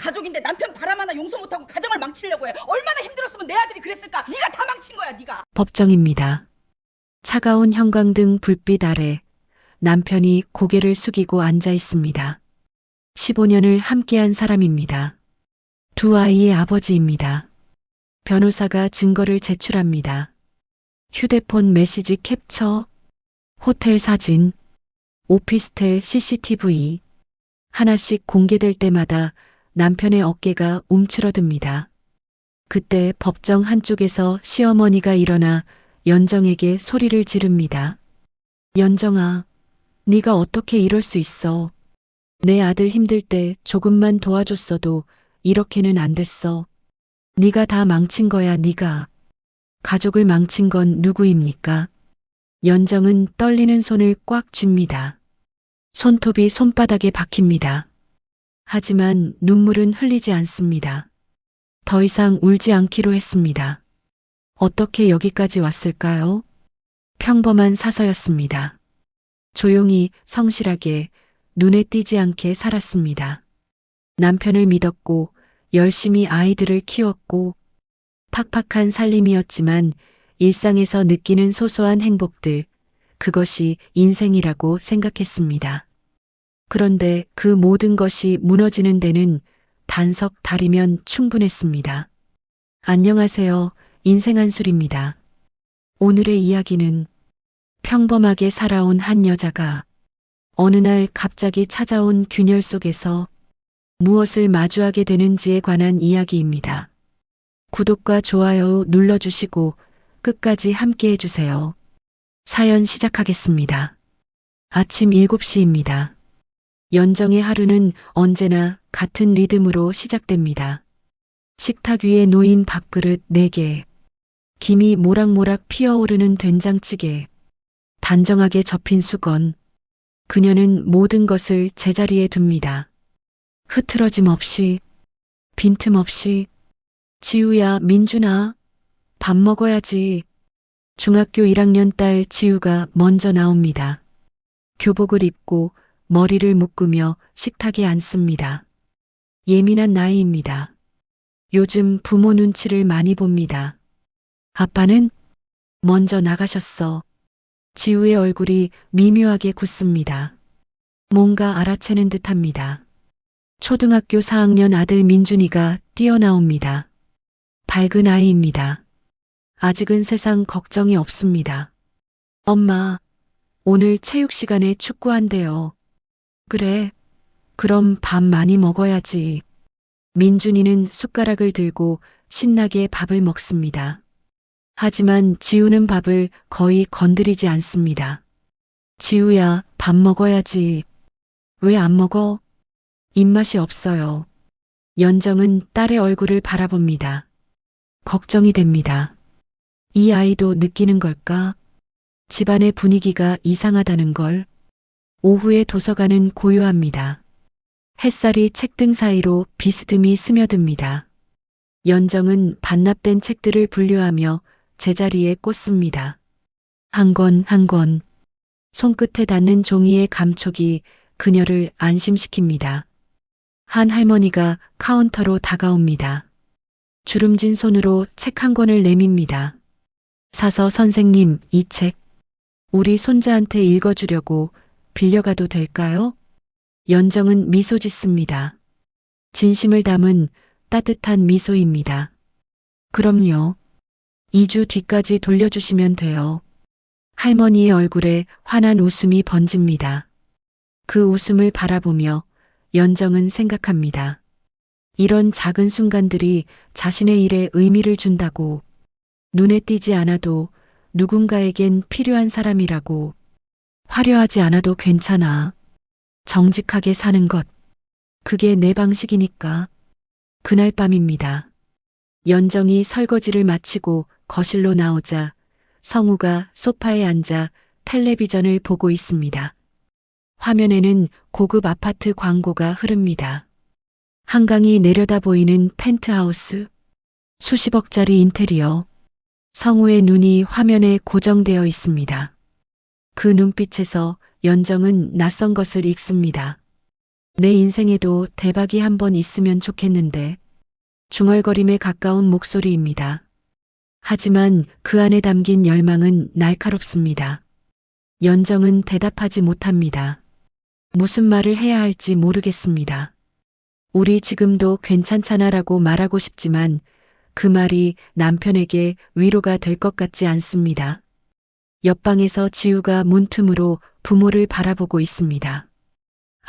가족인데 남편 바람 하나 용서 못하고 가정을 망치려고 해. 얼마나 힘들었으면 내 아들이 그랬을까? 네가 다 망친 거야, 네가. 법정입니다. 차가운 형광등 불빛 아래 남편이 고개를 숙이고 앉아 있습니다. 15년을 함께한 사람입니다. 두 아이의 아버지입니다. 변호사가 증거를 제출합니다. 휴대폰 메시지 캡처, 호텔 사진, 오피스텔 CCTV. 하나씩 공개될 때마다 남편의 어깨가 움츠러듭니다. 그때 법정 한쪽에서 시어머니가 일어나 연정에게 소리를 지릅니다. 연정아, 네가 어떻게 이럴 수 있어. 내 아들 힘들 때 조금만 도와줬어도 이렇게는 안 됐어. 네가 다 망친 거야, 네가. 가족을 망친 건 누구입니까? 연정은 떨리는 손을 꽉 쥡니다. 손톱이 손바닥에 박힙니다. 하지만 눈물은 흘리지 않습니다. 더 이상 울지 않기로 했습니다. 어떻게 여기까지 왔을까요? 평범한 사서였습니다. 조용히 성실하게 눈에 띄지 않게 살았습니다. 남편을 믿었고 열심히 아이들을 키웠고 팍팍한 살림이었지만 일상에서 느끼는 소소한 행복들, 그것이 인생이라고 생각했습니다. 그런데 그 모든 것이 무너지는 데는 단석 달이면 충분했습니다. 안녕하세요. 인생 한술입니다. 오늘의 이야기는 평범하게 살아온 한 여자가 어느 날 갑자기 찾아온 균열 속에서 무엇을 마주하게 되는지에 관한 이야기입니다. 구독과 좋아요 눌러주시고 끝까지 함께 해주세요. 사연 시작하겠습니다. 아침 7시입니다. 연정의 하루는 언제나 같은 리듬으로 시작됩니다. 식탁 위에 놓인 밥그릇 4개, 김이 모락모락 피어오르는 된장찌개, 단정하게 접힌 수건. 그녀는 모든 것을 제자리에 둡니다. 흐트러짐 없이, 빈틈없이. 지우야, 민준아, 밥 먹어야지. 중학교 1학년 딸 지우가 먼저 나옵니다. 교복을 입고 머리를 묶으며 식탁에 앉습니다. 예민한 나이입니다. 요즘 부모 눈치를 많이 봅니다. 아빠는 먼저 나가셨어. 지우의 얼굴이 미묘하게 굳습니다. 뭔가 알아채는 듯합니다. 초등학교 4학년 아들 민준이가 뛰어나옵니다. 밝은 아이입니다. 아직은 세상 걱정이 없습니다. 엄마, 오늘 체육 시간에 축구한대요. 그래, 그럼 밥 많이 먹어야지. 민준이는 숟가락을 들고 신나게 밥을 먹습니다. 하지만 지우는 밥을 거의 건드리지 않습니다. 지우야, 밥 먹어야지. 왜 안 먹어? 입맛이 없어요. 연정은 딸의 얼굴을 바라봅니다. 걱정이 됩니다. 이 아이도 느끼는 걸까? 집안의 분위기가 이상하다는 걸. 오후에 도서관은 고요합니다. 햇살이 책등 사이로 비스듬히 스며듭니다. 연정은 반납된 책들을 분류하며 제자리에 꽂습니다. 한 권 한 권. 손끝에 닿는 종이의 감촉이 그녀를 안심시킵니다. 한 할머니가 카운터로 다가옵니다. 주름진 손으로 책 한 권을 내밉니다. 사서 선생님, 이 책 우리 손자한테 읽어주려고 빌려가도 될까요? 연정은 미소 짓습니다. 진심을 담은 따뜻한 미소입니다. 그럼요. 2주 뒤까지 돌려주시면 돼요. 할머니의 얼굴에 환한 웃음이 번집니다. 그 웃음을 바라보며 연정은 생각합니다. 이런 작은 순간들이 자신의 일에 의미를 준다고, 눈에 띄지 않아도 누군가에겐 필요한 사람이라고, 화려하지 않아도 괜찮아. 정직하게 사는 것. 그게 내 방식이니까. 그날 밤입니다. 연정이 설거지를 마치고 거실로 나오자 성우가 소파에 앉아 텔레비전을 보고 있습니다. 화면에는 고급 아파트 광고가 흐릅니다. 한강이 내려다 보이는 펜트하우스, 수십억짜리 인테리어. 성우의 눈이 화면에 고정되어 있습니다. 그 눈빛에서 연정은 낯선 것을 읽습니다. 내 인생에도 대박이 한 번 있으면 좋겠는데. 중얼거림에 가까운 목소리입니다. 하지만 그 안에 담긴 열망은 날카롭습니다. 연정은 대답하지 못합니다. 무슨 말을 해야 할지 모르겠습니다. 우리 지금도 괜찮잖아라고 말하고 싶지만 그 말이 남편에게 위로가 될 것 같지 않습니다. 옆방에서 지우가 문틈으로 부모를 바라보고 있습니다.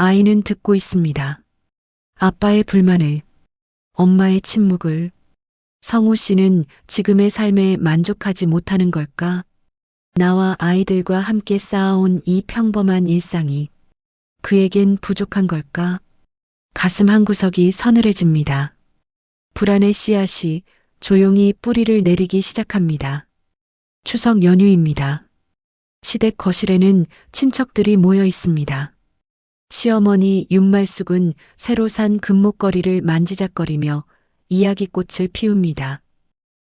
아이는 듣고 있습니다. 아빠의 불만을, 엄마의 침묵을. 성우 씨는 지금의 삶에 만족하지 못하는 걸까? 나와 아이들과 함께 쌓아온 이 평범한 일상이 그에겐 부족한 걸까? 가슴 한구석이 서늘해집니다. 불안의 씨앗이 조용히 뿌리를 내리기 시작합니다. 추석 연휴입니다. 시댁 거실에는 친척들이 모여 있습니다. 시어머니 윤말숙은 새로 산 금목걸이를 만지작거리며 이야기꽃을 피웁니다.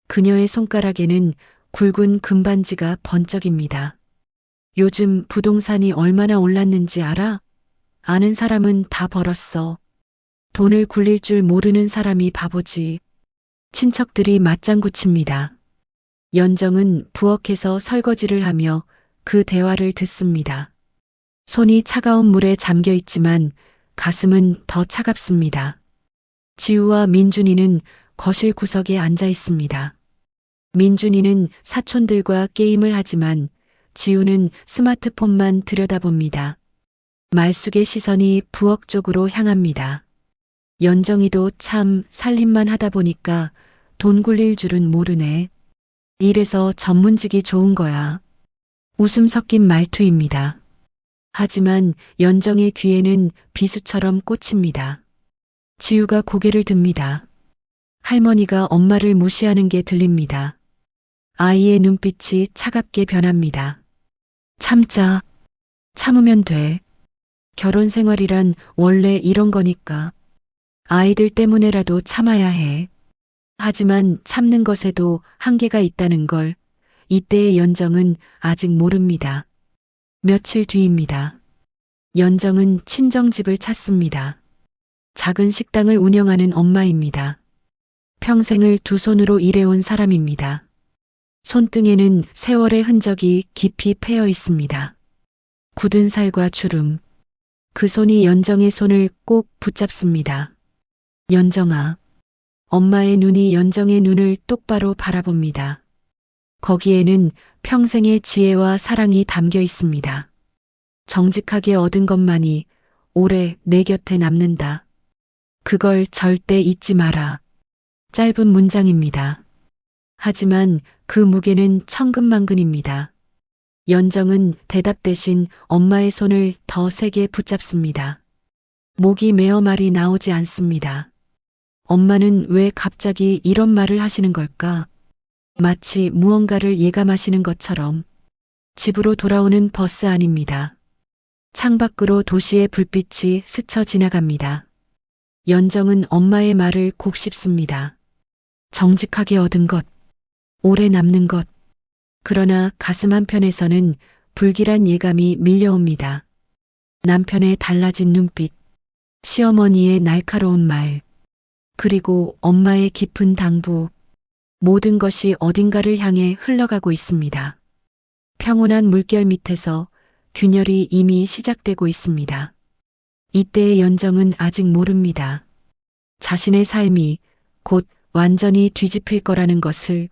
그녀의 손가락에는 굵은 금반지가 번쩍입니다. 요즘 부동산이 얼마나 올랐는지 알아? 아는 사람은 다 벌었어. 돈을 굴릴 줄 모르는 사람이 바보지. 친척들이 맞장구 칩니다. 연정은 부엌에서 설거지를 하며 그 대화를 듣습니다. 손이 차가운 물에 잠겨 있지만 가슴은 더 차갑습니다. 지우와 민준이는 거실 구석에 앉아 있습니다. 민준이는 사촌들과 게임을 하지만 지우는 스마트폰만 들여다봅니다. 말숙의 시선이 부엌 쪽으로 향합니다. 연정이도 참 살림만 하다 보니까 돈 굴릴 줄은 모르네. 이래서 전문직이 좋은 거야. 웃음 섞인 말투입니다. 하지만 연정의 귀에는 비수처럼 꽂힙니다. 지우가 고개를 듭니다. 할머니가 엄마를 무시하는 게 들립니다. 아이의 눈빛이 차갑게 변합니다. 참자. 참으면 돼. 결혼 생활이란 원래 이런 거니까. 아이들 때문에라도 참아야 해. 하지만 참는 것에도 한계가 있다는 걸 이때의 연정은 아직 모릅니다. 며칠 뒤입니다. 연정은 친정집을 찾습니다. 작은 식당을 운영하는 엄마입니다. 평생을 두 손으로 일해온 사람입니다. 손등에는 세월의 흔적이 깊이 패여 있습니다. 굳은 살과 주름. 그 손이 연정의 손을 꼭 붙잡습니다. 연정아. 엄마의 눈이 연정의 눈을 똑바로 바라봅니다. 거기에는 평생의 지혜와 사랑이 담겨 있습니다. 정직하게 얻은 것만이 오래 내 곁에 남는다. 그걸 절대 잊지 마라. 짧은 문장입니다. 하지만 그 무게는 천근만근입니다. 연정은 대답 대신 엄마의 손을 더 세게 붙잡습니다. 목이 메어 말이 나오지 않습니다. 엄마는 왜 갑자기 이런 말을 하시는 걸까? 마치 무언가를 예감하시는 것처럼. 집으로 돌아오는 버스 안입니다. 창밖으로 도시의 불빛이 스쳐 지나갑니다. 연정은 엄마의 말을 곱씹습니다. 정직하게 얻은 것, 오래 남는 것. 그러나 가슴 한편에서는 불길한 예감이 밀려옵니다. 남편의 달라진 눈빛, 시어머니의 날카로운 말, 그리고 엄마의 깊은 당부. 모든 것이 어딘가를 향해 흘러가고 있습니다. 평온한 물결 밑에서 균열이 이미 시작되고 있습니다. 이때의 연정은 아직 모릅니다. 자신의 삶이 곧 완전히 뒤집힐 거라는 것을.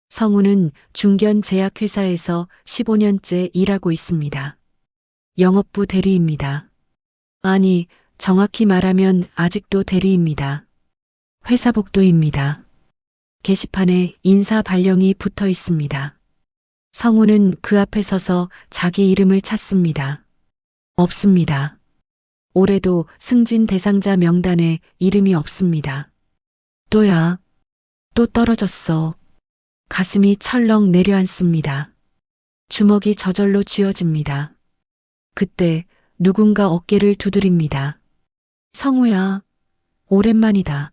성우는 중견 제약회사에서 15년째 일하고 있습니다. 영업부 대리입니다. 아니, 정확히 말하면 아직도 대리입니다. 회사 복도입니다. 게시판에 인사 발령이 붙어 있습니다. 성우는 그 앞에 서서 자기 이름을 찾습니다. 없습니다. 올해도 승진 대상자 명단에 이름이 없습니다. 또야. 또 떨어졌어. 가슴이 철렁 내려앉습니다. 주먹이 저절로 쥐어집니다. 그때 누군가 어깨를 두드립니다. 성우야, 오랜만이다.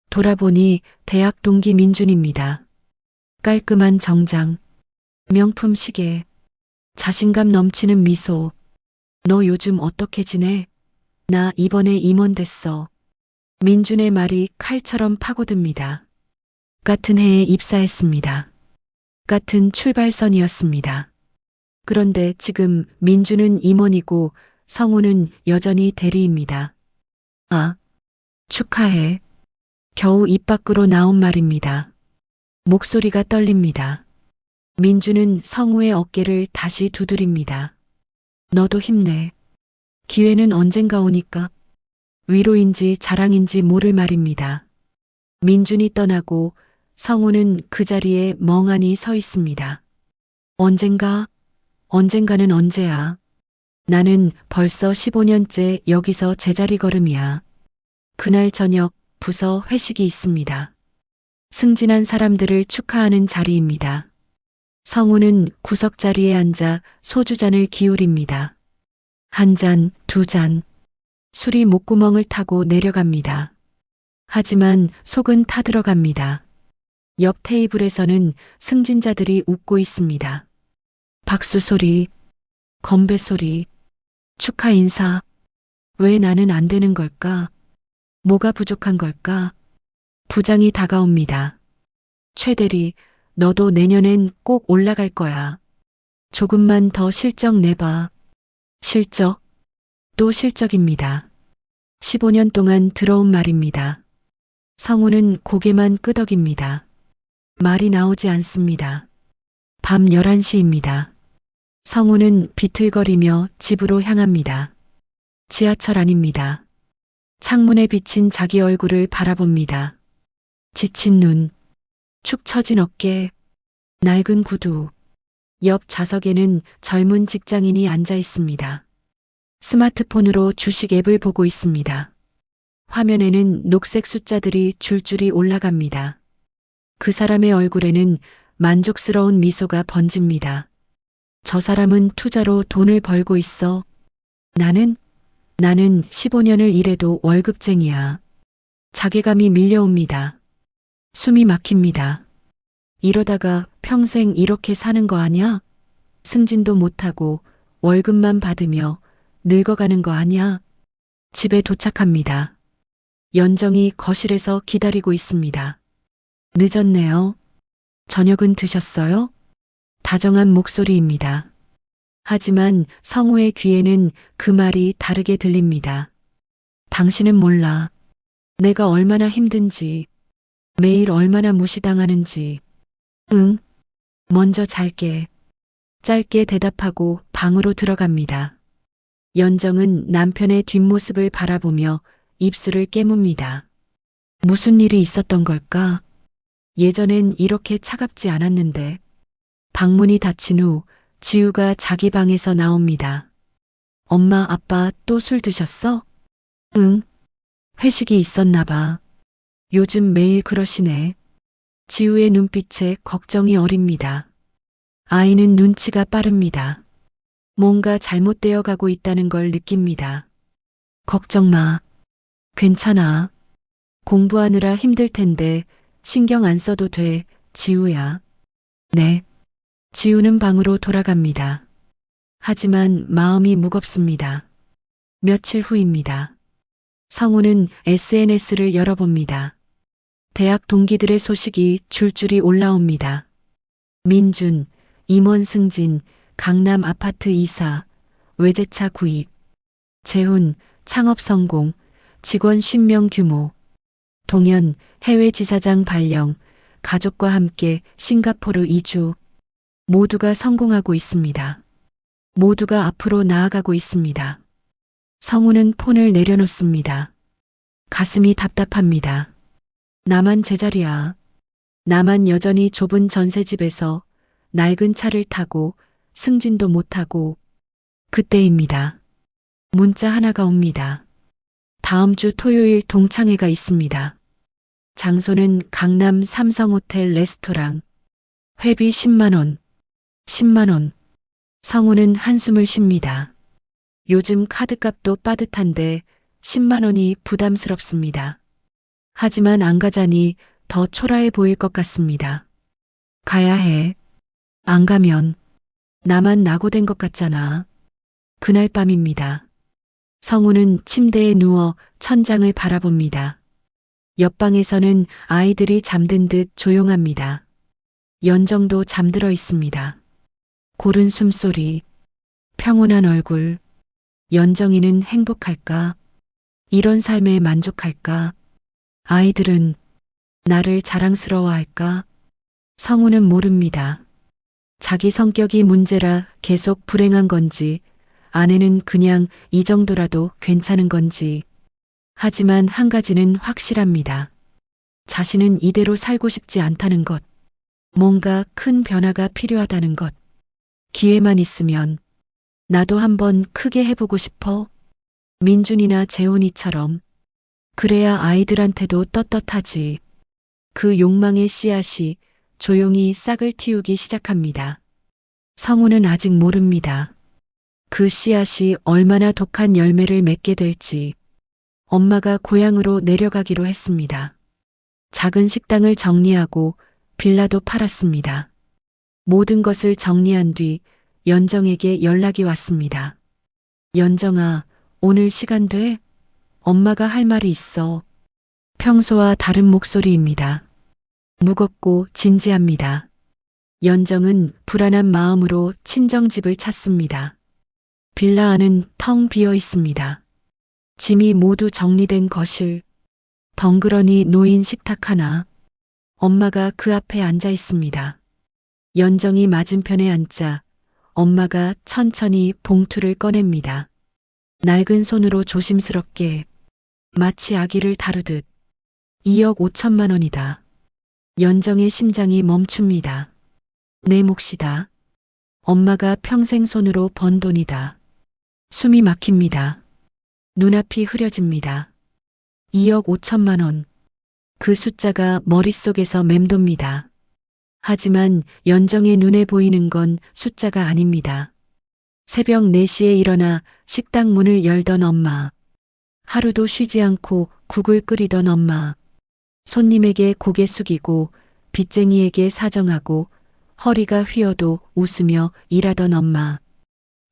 돌아보니 대학 동기 민준입니다. 깔끔한 정장, 명품 시계, 자신감 넘치는 미소. 너 요즘 어떻게 지내? 나 이번에 임원 됐어. 민준의 말이 칼처럼 파고듭니다. 같은 해에 입사했습니다. 같은 출발선이었습니다. 그런데 지금 민준은 임원이고 성우는 여전히 대리입니다. 아, 축하해. 겨우 입 밖으로 나온 말입니다. 목소리가 떨립니다. 민준은 성우의 어깨를 다시 두드립니다. 너도 힘내. 기회는 언젠가 오니까. 위로인지 자랑인지 모를 말입니다. 민준이 떠나고 성우는 그 자리에 멍하니 서 있습니다. 언젠가? 언젠가는 언제야? 나는 벌써 15년째 여기서 제자리 걸음이야. 그날 저녁 부서 회식이 있습니다. 승진한 사람들을 축하하는 자리입니다. 성우는 구석 자리에 앉아 소주잔을 기울입니다. 한 잔, 두 잔. 술이 목구멍을 타고 내려갑니다. 하지만 속은 타들어갑니다. 옆 테이블에서는 승진자들이 웃고 있습니다. 박수 소리, 건배 소리, 축하 인사. 왜 나는 안 되는 걸까? 뭐가 부족한 걸까? 부장이 다가옵니다. 최 대리, 너도 내년엔 꼭 올라갈 거야. 조금만 더 실적 내봐. 실적? 또 실적입니다. 15년 동안 들어온 말입니다. 성우는 고개만 끄덕입니다. 말이 나오지 않습니다. 밤 11시입니다. 성우는 비틀거리며 집으로 향합니다. 지하철 안입니다. 창문에 비친 자기 얼굴을 바라봅니다. 지친 눈, 축 처진 어깨, 낡은 구두. 옆 좌석에는 젊은 직장인이 앉아 있습니다. 스마트폰으로 주식 앱을 보고 있습니다. 화면에는 녹색 숫자들이 줄줄이 올라갑니다. 그 사람의 얼굴에는 만족스러운 미소가 번집니다. 저 사람은 투자로 돈을 벌고 있어. 나는 15년을 일해도 월급쟁이야. 자괴감이 밀려옵니다. 숨이 막힙니다. 이러다가 평생 이렇게 사는 거 아냐? 승진도 못하고 월급만 받으며 늙어가는 거 아냐? 집에 도착합니다. 연정이 거실에서 기다리고 있습니다. 늦었네요. 저녁은 드셨어요? 다정한 목소리입니다. 하지만 성우의 귀에는 그 말이 다르게 들립니다. 당신은 몰라. 내가 얼마나 힘든지, 매일 얼마나 무시당하는지. 응. 먼저 잘게. 짧게 대답하고 방으로 들어갑니다. 연정은 남편의 뒷모습을 바라보며 입술을 깨뭅니다. 무슨 일이 있었던 걸까? 예전엔 이렇게 차갑지 않았는데. 방문이 닫힌 후 지우가 자기 방에서 나옵니다. 엄마, 아빠 또 술 드셨어? 응. 회식이 있었나 봐. 요즘 매일 그러시네. 지우의 눈빛에 걱정이 어립니다. 아이는 눈치가 빠릅니다. 뭔가 잘못되어 가고 있다는 걸 느낍니다. 걱정 마. 괜찮아. 공부하느라 힘들 텐데 신경 안 써도 돼, 지우야. 네. 지우는 방으로 돌아갑니다. 하지만 마음이 무겁습니다. 며칠 후입니다. 성우는 SNS를 열어봅니다. 대학 동기들의 소식이 줄줄이 올라옵니다. 민준, 임원 승진, 강남 아파트 이사, 외제차 구입, 재훈, 창업 성공, 직원 10명 규모, 동현, 해외 지사장 발령, 가족과 함께 싱가포르 이주. 모두가 성공하고 있습니다. 모두가 앞으로 나아가고 있습니다. 성우는 폰을 내려놓습니다. 가슴이 답답합니다. 나만 제자리야. 나만 여전히 좁은 전셋집에서 낡은 차를 타고 승진도 못하고. 그때입니다. 문자 하나가 옵니다. 다음 주 토요일 동창회가 있습니다. 장소는 강남 삼성호텔 레스토랑. 회비 10만 원. 10만 원. 성우는 한숨을 쉽니다. 요즘 카드값도 빠듯한데 10만 원이 부담스럽습니다. 하지만 안 가자니 더 초라해 보일 것 같습니다. 가야 해. 안 가면 나만 낙오된 것 같잖아. 그날 밤입니다. 성우는 침대에 누워 천장을 바라봅니다. 옆방에서는 아이들이 잠든 듯 조용합니다. 연정도 잠들어 있습니다. 고른 숨소리, 평온한 얼굴. 연정이는 행복할까? 이런 삶에 만족할까? 아이들은 나를 자랑스러워할까? 성우는 모릅니다. 자기 성격이 문제라 계속 불행한 건지, 아내는 그냥 이 정도라도 괜찮은 건지. 하지만 한 가지는 확실합니다. 자신은 이대로 살고 싶지 않다는 것. 뭔가 큰 변화가 필요하다는 것. 기회만 있으면 나도 한번 크게 해보고 싶어. 민준이나 재훈이처럼. 그래야 아이들한테도 떳떳하지. 그 욕망의 씨앗이 조용히 싹을 틔우기 시작합니다. 성우는 아직 모릅니다. 그 씨앗이 얼마나 독한 열매를 맺게 될지. 엄마가 고향으로 내려가기로 했습니다. 작은 식당을 정리하고 빌라도 팔았습니다. 모든 것을 정리한 뒤 연정에게 연락이 왔습니다. 연정아, 오늘 시간 돼? 엄마가 할 말이 있어. 평소와 다른 목소리입니다. 무겁고 진지합니다. 연정은 불안한 마음으로 친정집을 찾습니다. 빌라 안은 텅 비어 있습니다. 짐이 모두 정리된 거실, 덩그러니 놓인 식탁 하나. 엄마가 그 앞에 앉아 있습니다. 연정이 맞은편에 앉자 엄마가 천천히 봉투를 꺼냅니다. 낡은 손으로 조심스럽게, 마치 아기를 다루듯. 2억 5천만 원이다. 연정의 심장이 멈춥니다. 내 몫이다. 엄마가 평생 손으로 번 돈이다. 숨이 막힙니다. 눈앞이 흐려집니다. 2억 5천만 원. 그 숫자가 머릿속에서 맴돕니다. 하지만 연정의 눈에 보이는 건 숫자가 아닙니다. 새벽 4시에 일어나 식당 문을 열던 엄마. 하루도 쉬지 않고 국을 끓이던 엄마. 손님에게 고개 숙이고 빚쟁이에게 사정하고 허리가 휘어도 웃으며 일하던 엄마.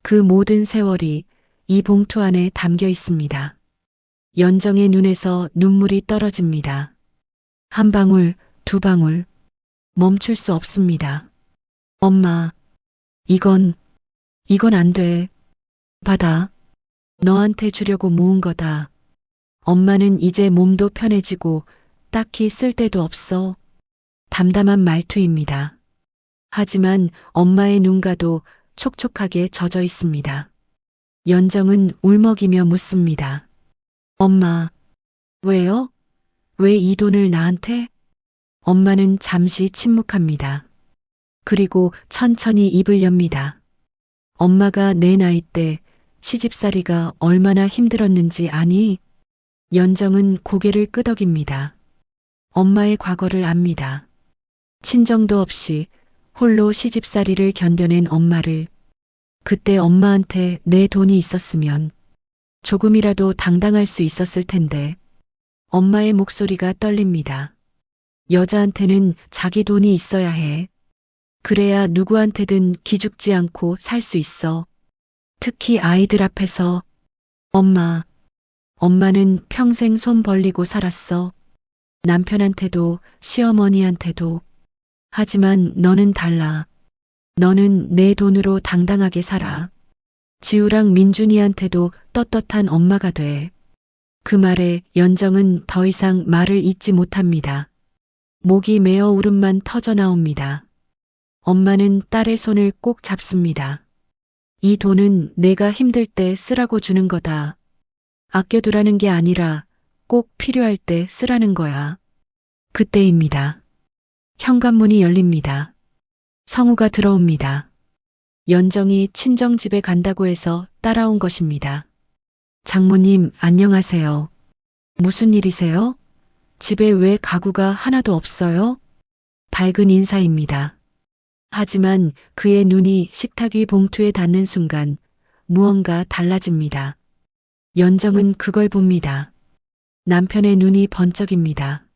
그 모든 세월이 이 봉투 안에 담겨 있습니다. 연정의 눈에서 눈물이 떨어집니다. 한 방울, 두 방울. 멈출 수 없습니다. 엄마, 이건 안 돼. 받아. 너한테 주려고 모은 거다. 엄마는 이제 몸도 편해지고 딱히 쓸 데도 없어. 담담한 말투입니다. 하지만 엄마의 눈가도 촉촉하게 젖어 있습니다. 연정은 울먹이며 묻습니다. 엄마, 왜요? 왜 이 돈을 나한테? 엄마는 잠시 침묵합니다. 그리고 천천히 입을 엽니다. 엄마가 내 나이 때 시집살이가 얼마나 힘들었는지 아니? 연정은 고개를 끄덕입니다. 엄마의 과거를 압니다. 친정도 없이 홀로 시집살이를 견뎌낸 엄마를. 그때 엄마한테 내 돈이 있었으면 조금이라도 당당할 수 있었을 텐데. 엄마의 목소리가 떨립니다. 여자한테는 자기 돈이 있어야 해. 그래야 누구한테든 기죽지 않고 살 수 있어. 특히 아이들 앞에서. 엄마는 평생 손 벌리고 살았어. 남편한테도 시어머니한테도. 하지만 너는 달라. 너는 내 돈으로 당당하게 살아. 지우랑 민준이한테도 떳떳한 엄마가 돼. 그 말에 연정은 더 이상 말을 잇지 못합니다. 목이 메어 울음만 터져 나옵니다. 엄마는 딸의 손을 꼭 잡습니다. 이 돈은 내가 힘들 때 쓰라고 주는 거다. 아껴두라는 게 아니라 꼭 필요할 때 쓰라는 거야. 그때입니다. 현관문이 열립니다. 성우가 들어옵니다. 연정이 친정집에 간다고 해서 따라온 것입니다. 장모님, 안녕하세요. 무슨 일이세요? 집에 왜 가구가 하나도 없어요? 밝은 인사입니다. 하지만 그의 눈이 식탁 위 봉투에 닿는 순간 무언가 달라집니다. 연정은 그걸 봅니다. 남편의 눈이 번쩍입니다.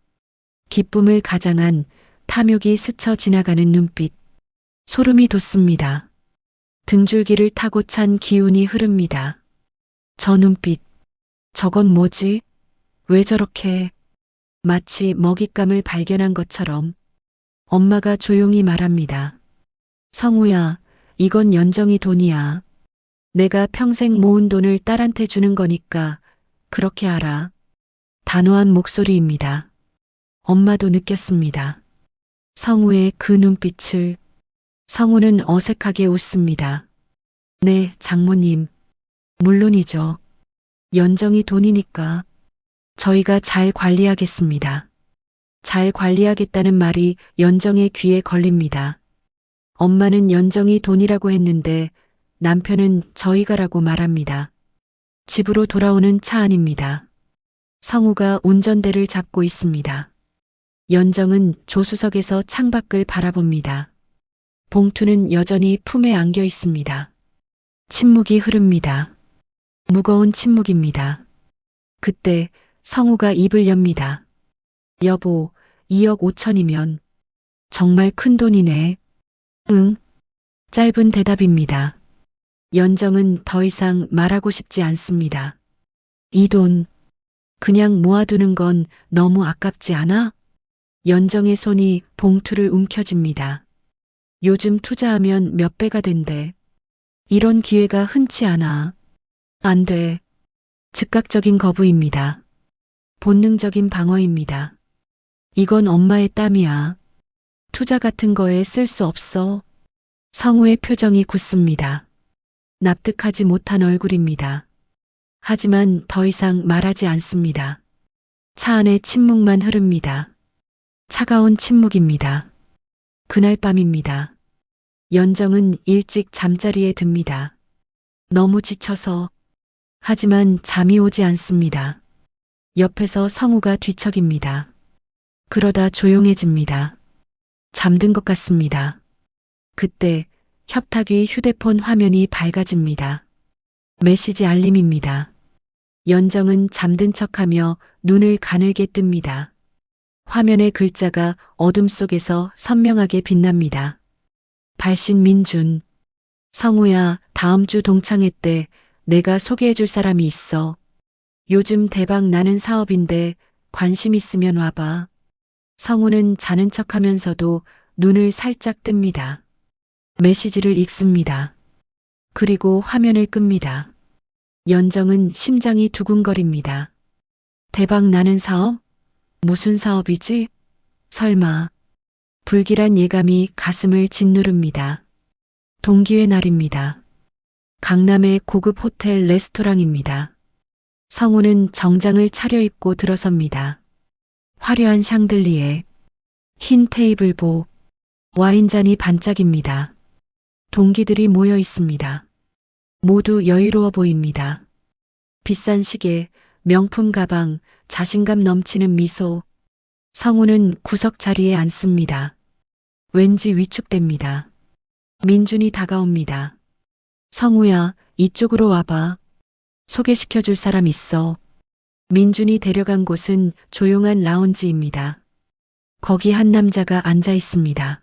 기쁨을 가장한 탐욕이 스쳐 지나가는 눈빛. 소름이 돋습니다. 등줄기를 타고 찬 기운이 흐릅니다. 저 눈빛, 저건 뭐지? 왜 저렇게? 마치 먹잇감을 발견한 것처럼 엄마가 조용히 말합니다. 성우야, 이건 연정이 돈이야. 내가 평생 모은 돈을 딸한테 주는 거니까 그렇게 알아. 단호한 목소리입니다. 엄마도 느꼈습니다. 성우의 그 눈빛을. 성우는 어색하게 웃습니다. 네, 장모님. 물론이죠. 연정이 돈이니까 저희가 잘 관리하겠습니다. 잘 관리하겠다는 말이 연정의 귀에 걸립니다. 엄마는 연정이 돈이라고 했는데 남편은 저희가라고 말합니다. 집으로 돌아오는 차 안입니다. 성우가 운전대를 잡고 있습니다. 연정은 조수석에서 창밖을 바라봅니다. 봉투는 여전히 품에 안겨 있습니다. 침묵이 흐릅니다. 무거운 침묵입니다. 그때 성우가 입을 엽니다. 여보, 2억 5천이면 정말 큰 돈이네. 응. 짧은 대답입니다. 연정은 더 이상 말하고 싶지 않습니다. 이 돈, 그냥 모아두는 건 너무 아깝지 않아? 연정의 손이 봉투를 움켜쥡니다. 요즘 투자하면 몇 배가 된대. 이런 기회가 흔치 않아. 안 돼. 즉각적인 거부입니다. 본능적인 방어입니다. 이건 엄마의 땀이야. 투자 같은 거에 쓸 수 없어. 성우의 표정이 굳습니다. 납득하지 못한 얼굴입니다. 하지만 더 이상 말하지 않습니다. 차 안에 침묵만 흐릅니다. 차가운 침묵입니다. 그날 밤입니다. 연정은 일찍 잠자리에 듭니다. 너무 지쳐서. 하지만 잠이 오지 않습니다. 옆에서 성우가 뒤척입니다. 그러다 조용해집니다. 잠든 것 같습니다. 그때 협탁 위 휴대폰 화면이 밝아집니다. 메시지 알림입니다. 연정은 잠든 척하며 눈을 가늘게 뜹니다. 화면의 글자가 어둠 속에서 선명하게 빛납니다. 발신 민준. 성우야, 다음 주 동창회 때 내가 소개해줄 사람이 있어. 요즘 대박 나는 사업인데 관심 있으면 와봐. 성우는 자는 척하면서도 눈을 살짝 뜹니다. 메시지를 읽습니다. 그리고 화면을 끕니다. 연정은 심장이 두근거립니다. 대박 나는 사업? 무슨 사업이지? 설마. 불길한 예감이 가슴을 짓누릅니다. 동기의 날입니다. 강남의 고급 호텔 레스토랑입니다. 성우는 정장을 차려입고 들어섭니다. 화려한 샹들리에, 흰 테이블보, 와인잔이 반짝입니다. 동기들이 모여 있습니다. 모두 여유로워 보입니다. 비싼 시계, 명품 가방, 자신감 넘치는 미소. 성우는 구석 자리에 앉습니다. 왠지 위축됩니다. 민준이 다가옵니다. 성우야, 이쪽으로 와봐. 소개시켜줄 사람 있어. 민준이 데려간 곳은 조용한 라운지입니다. 거기 한 남자가 앉아 있습니다.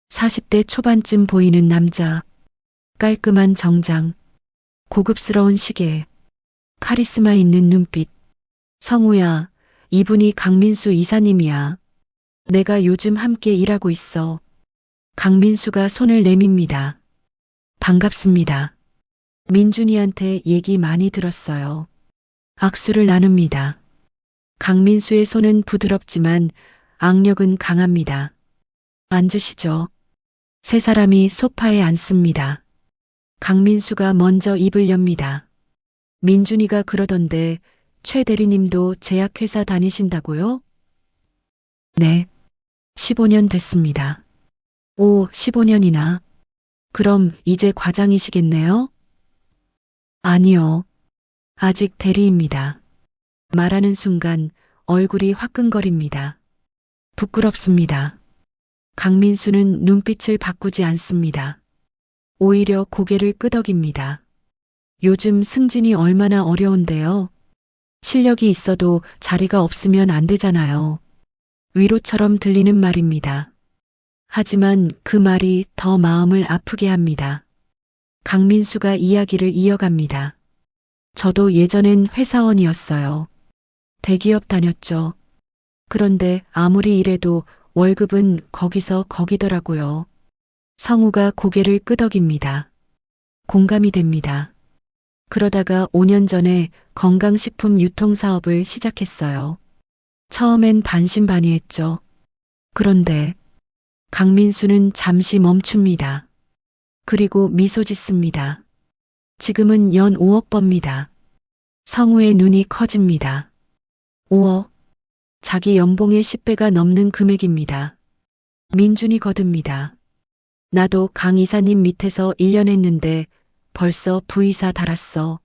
40대 초반쯤 보이는 남자. 깔끔한 정장, 고급스러운 시계, 카리스마 있는 눈빛. 성우야, 이분이 강민수 이사님이야. 내가 요즘 함께 일하고 있어. 강민수가 손을 내밉니다. 반갑습니다. 민준이한테 얘기 많이 들었어요. 악수를 나눕니다. 강민수의 손은 부드럽지만 악력은 강합니다. 앉으시죠. 세 사람이 소파에 앉습니다. 강민수가 먼저 입을 엽니다. 민준이가 그러던데 최 대리님도 제약회사 다니신다고요? 네. 15년 됐습니다. 오, 15년이나. 그럼 이제 과장이시겠네요? 아니요. 아직 대리입니다. 말하는 순간 얼굴이 화끈거립니다. 부끄럽습니다. 강민수는 눈빛을 바꾸지 않습니다. 오히려 고개를 끄덕입니다. 요즘 승진이 얼마나 어려운데요. 실력이 있어도 자리가 없으면 안 되잖아요. 위로처럼 들리는 말입니다. 하지만 그 말이 더 마음을 아프게 합니다. 강민수가 이야기를 이어갑니다. 저도 예전엔 회사원이었어요. 대기업 다녔죠. 그런데 아무리 일해도 월급은 거기서 거기더라고요. 성우가 고개를 끄덕입니다. 공감이 됩니다. 그러다가 5년 전에 건강식품 유통사업을 시작했어요. 처음엔 반신반의했죠. 그런데 강민수는 잠시 멈춥니다. 그리고 미소 짓습니다. 지금은 연 5억 법니다. 성우의 눈이 커집니다. 5억. 자기 연봉의 10배가 넘는 금액입니다. 민준이 거듭니다. 나도 강 이사님 밑에서 1년 했는데 벌써 부이사 달았어.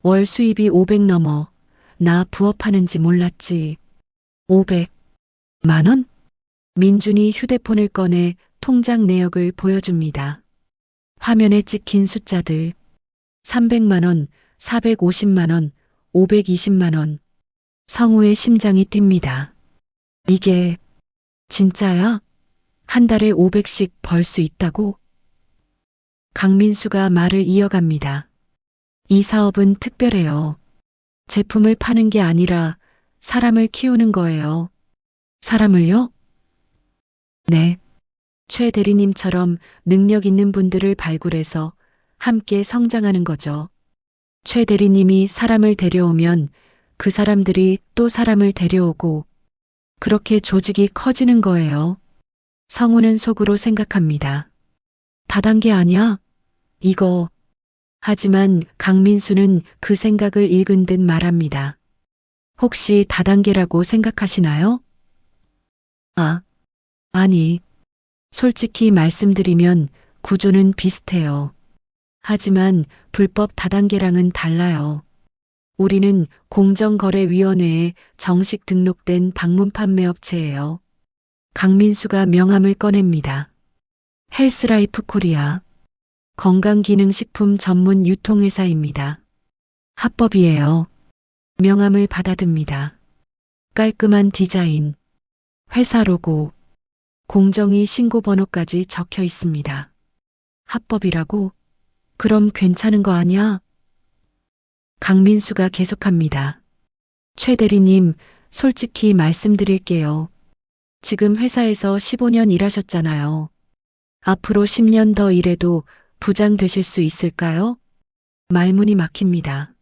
월 수입이 500 넘어. 나 부업하는지 몰랐지. 500만 원? 민준이 휴대폰을 꺼내 통장 내역을 보여줍니다. 화면에 찍힌 숫자들. 300만 원, 450만 원, 520만 원. 성우의 심장이 뜁니다. 이게 진짜야? 한 달에 500씩 벌 수 있다고? 강민수가 말을 이어갑니다. 이 사업은 특별해요. 제품을 파는 게 아니라 사람을 키우는 거예요. 사람을요? 네. 최 대리님처럼 능력 있는 분들을 발굴해서 함께 성장하는 거죠. 최 대리님이 사람을 데려오면 그 사람들이 또 사람을 데려오고 그렇게 조직이 커지는 거예요. 성우는 속으로 생각합니다. 다단계 아니야? 이거. 하지만 강민수는 그 생각을 읽은 듯 말합니다. 혹시 다단계라고 생각하시나요? 아니. 솔직히 말씀드리면 구조는 비슷해요. 하지만 불법 다단계랑은 달라요. 우리는 공정거래위원회에 정식 등록된 방문 판매업체예요. 강민수가 명함을 꺼냅니다. 헬스라이프 코리아. 건강기능식품 전문 유통회사입니다. 합법이에요. 명함을 받아듭니다. 깔끔한 디자인. 회사 로고. 공정위 신고번호까지 적혀 있습니다. 합법이라고? 그럼 괜찮은 거 아니야? 강민수가 계속합니다. 최 대리님, 솔직히 말씀드릴게요. 지금 회사에서 15년 일하셨잖아요. 앞으로 10년 더 일해도 부장 되실 수 있을까요? 말문이 막힙니다.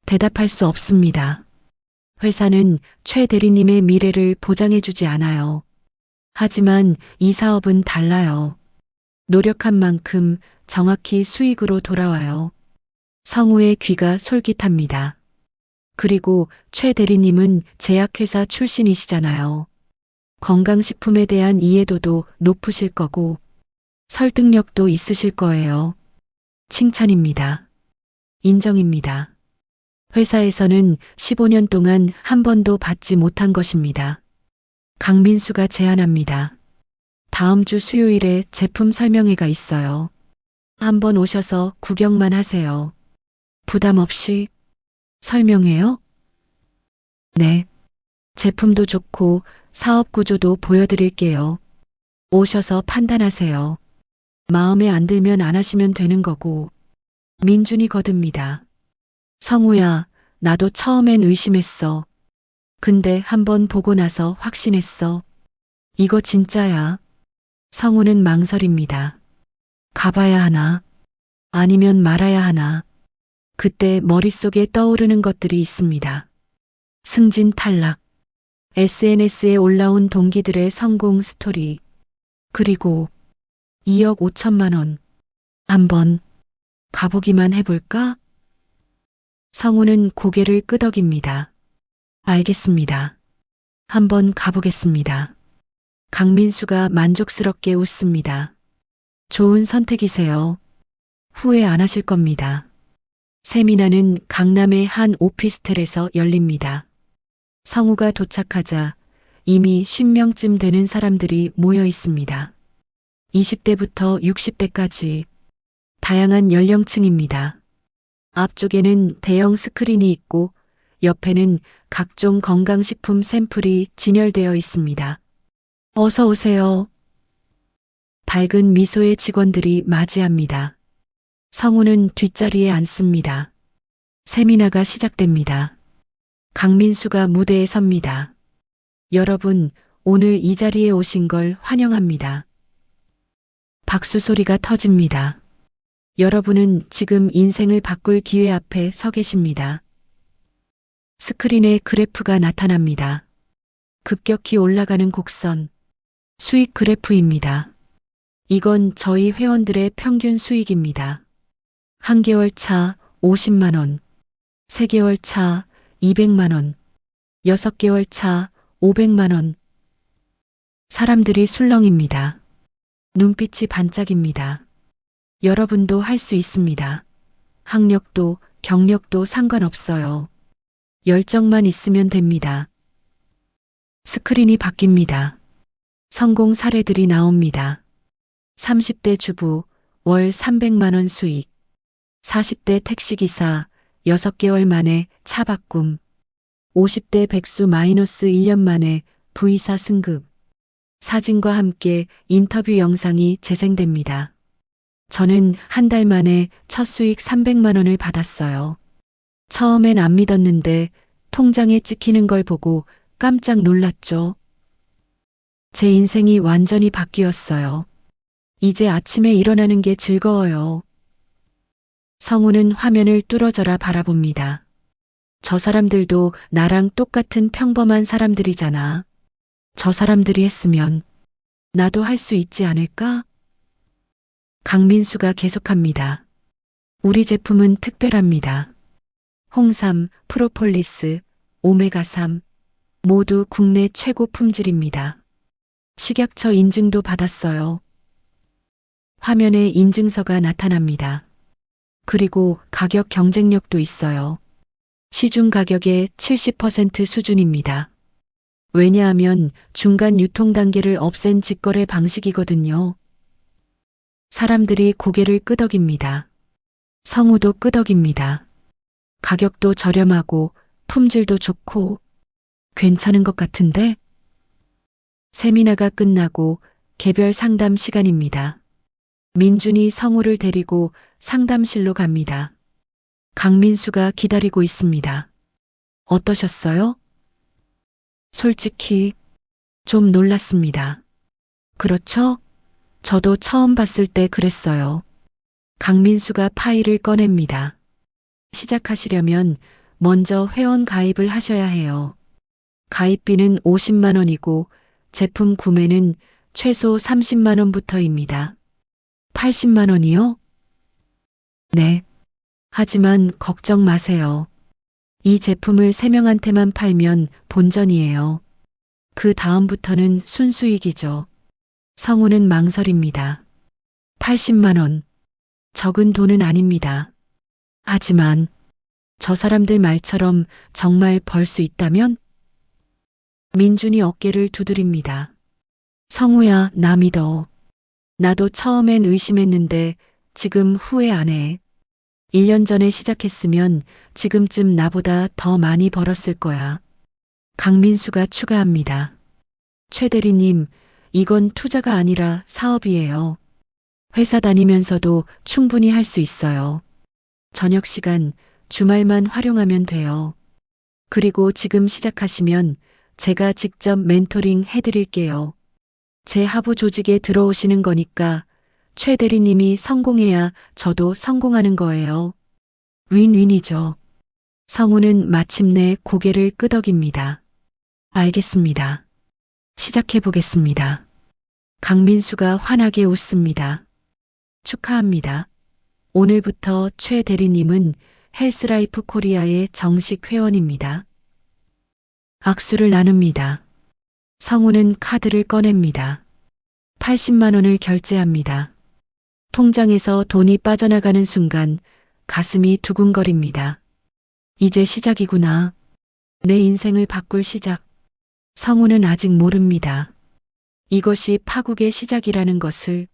대답할 수 없습니다. 회사는 최 대리님의 미래를 보장해주지 않아요. 하지만 이 사업은 달라요. 노력한 만큼 정확히 수익으로 돌아와요. 성우의 귀가 솔깃합니다. 그리고 최 대리님은 제약회사 출신이시잖아요. 건강식품에 대한 이해도도 높으실 거고 설득력도 있으실 거예요. 칭찬입니다. 인정입니다. 회사에서는 15년 동안 한 번도 받지 못한 것입니다. 강민수가 제안합니다. 다음 주 수요일에 제품 설명회가 있어요. 한번 오셔서 구경만 하세요. 부담 없이. 설명회요? 네. 제품도 좋고 사업 구조도 보여드릴게요. 오셔서 판단하세요. 마음에 안 들면 안 하시면 되는 거고. 민준이 거듭니다. 성우야, 나도 처음엔 의심했어. 근데 한번 보고 나서 확신했어. 이거 진짜야. 성우는 망설입니다. 가봐야 하나? 아니면 말아야 하나? 그때 머릿속에 떠오르는 것들이 있습니다. 승진 탈락, SNS에 올라온 동기들의 성공 스토리, 그리고 2억 5천만 원. 한번 가보기만 해볼까? 성우는 고개를 끄덕입니다. 알겠습니다. 한번 가보겠습니다. 강민수가 만족스럽게 웃습니다. 좋은 선택이세요. 후회 안 하실 겁니다. 세미나는 강남의 한 오피스텔에서 열립니다. 성우가 도착하자 이미 10명쯤 되는 사람들이 모여 있습니다. 20대부터 60대까지 다양한 연령층입니다. 앞쪽에는 대형 스크린이 있고 옆에는 각종 건강식품 샘플이 진열되어 있습니다. 어서 오세요. 밝은 미소의 직원들이 맞이합니다. 성우는 뒷자리에 앉습니다. 세미나가 시작됩니다. 강민수가 무대에 섭니다. 여러분, 오늘 이 자리에 오신 걸 환영합니다. 박수 소리가 터집니다. 여러분은 지금 인생을 바꿀 기회 앞에 서 계십니다. 스크린에 그래프가 나타납니다. 급격히 올라가는 곡선, 수익 그래프입니다. 이건 저희 회원들의 평균 수익입니다. 한 개월 차 50만 원, 3개월 차 200만 원, 6개월 차 500만 원. 사람들이 술렁입니다. 눈빛이 반짝입니다. 여러분도 할 수 있습니다. 학력도 경력도 상관없어요. 열정만 있으면 됩니다. 스크린이 바뀝니다. 성공 사례들이 나옵니다. 30대 주부, 월 300만 원 수익. 40대 택시기사, 6개월 만에 차 바꿈. 50대 백수 마이너스 1년 만에 V사 승급. 사진과 함께 인터뷰 영상이 재생됩니다. 저는 한 달 만에 첫 수익 300만 원을 받았어요. 처음엔 안 믿었는데 통장에 찍히는 걸 보고 깜짝 놀랐죠. 제 인생이 완전히 바뀌었어요. 이제 아침에 일어나는 게 즐거워요. 성우는 화면을 뚫어져라 바라봅니다. 저 사람들도 나랑 똑같은 평범한 사람들이잖아. 저 사람들이 했으면 나도 할 수 있지 않을까? 강민수가 계속합니다. 우리 제품은 특별합니다. 홍삼, 프로폴리스, 오메가3 모두 국내 최고 품질입니다. 식약처 인증도 받았어요. 화면에 인증서가 나타납니다. 그리고 가격 경쟁력도 있어요. 시중 가격의 70% 수준입니다. 왜냐하면 중간 유통 단계를 없앤 직거래 방식이거든요. 사람들이 고개를 끄덕입니다. 성우도 끄덕입니다. 가격도 저렴하고 품질도 좋고 괜찮은 것 같은데? 세미나가 끝나고 개별 상담 시간입니다. 민준이 성우를 데리고 상담실로 갑니다. 강민수가 기다리고 있습니다. 어떠셨어요? 솔직히 좀 놀랐습니다. 그렇죠? 저도 처음 봤을 때 그랬어요. 강민수가 파일을 꺼냅니다. 시작하시려면 먼저 회원 가입을 하셔야 해요. 가입비는 50만 원이고 제품 구매는 최소 30만 원부터입니다. 80만 원이요? 네. 하지만 걱정 마세요. 이 제품을 3명한테만 팔면 본전이에요. 그 다음부터는 순수익이죠. 성우는 망설입니다. 80만 원. 적은 돈은 아닙니다. 하지만 저 사람들 말처럼 정말 벌 수 있다면? 민준이 어깨를 두드립니다. 성우야, 나 믿어. 나도 처음엔 의심했는데 지금 후회 안 해. 1년 전에 시작했으면 지금쯤 나보다 더 많이 벌었을 거야. 강민수가 추가합니다. 최 대리님, 이건 투자가 아니라 사업이에요. 회사 다니면서도 충분히 할 수 있어요. 저녁 시간, 주말만 활용하면 돼요. 그리고 지금 시작하시면 제가 직접 멘토링 해드릴게요. 제 하부 조직에 들어오시는 거니까 최 대리님이 성공해야 저도 성공하는 거예요. 윈윈이죠. 성우는 마침내 고개를 끄덕입니다. 알겠습니다. 시작해 보겠습니다. 강민수가 환하게 웃습니다. 축하합니다. 오늘부터 최 대리님은 헬스라이프 코리아의 정식 회원입니다. 악수를 나눕니다. 성우는 카드를 꺼냅니다. 80만 원을 결제합니다. 통장에서 돈이 빠져나가는 순간 가슴이 두근거립니다. 이제 시작이구나. 내 인생을 바꿀 시작. 성우는 아직 모릅니다. 이것이 파국의 시작이라는 것을.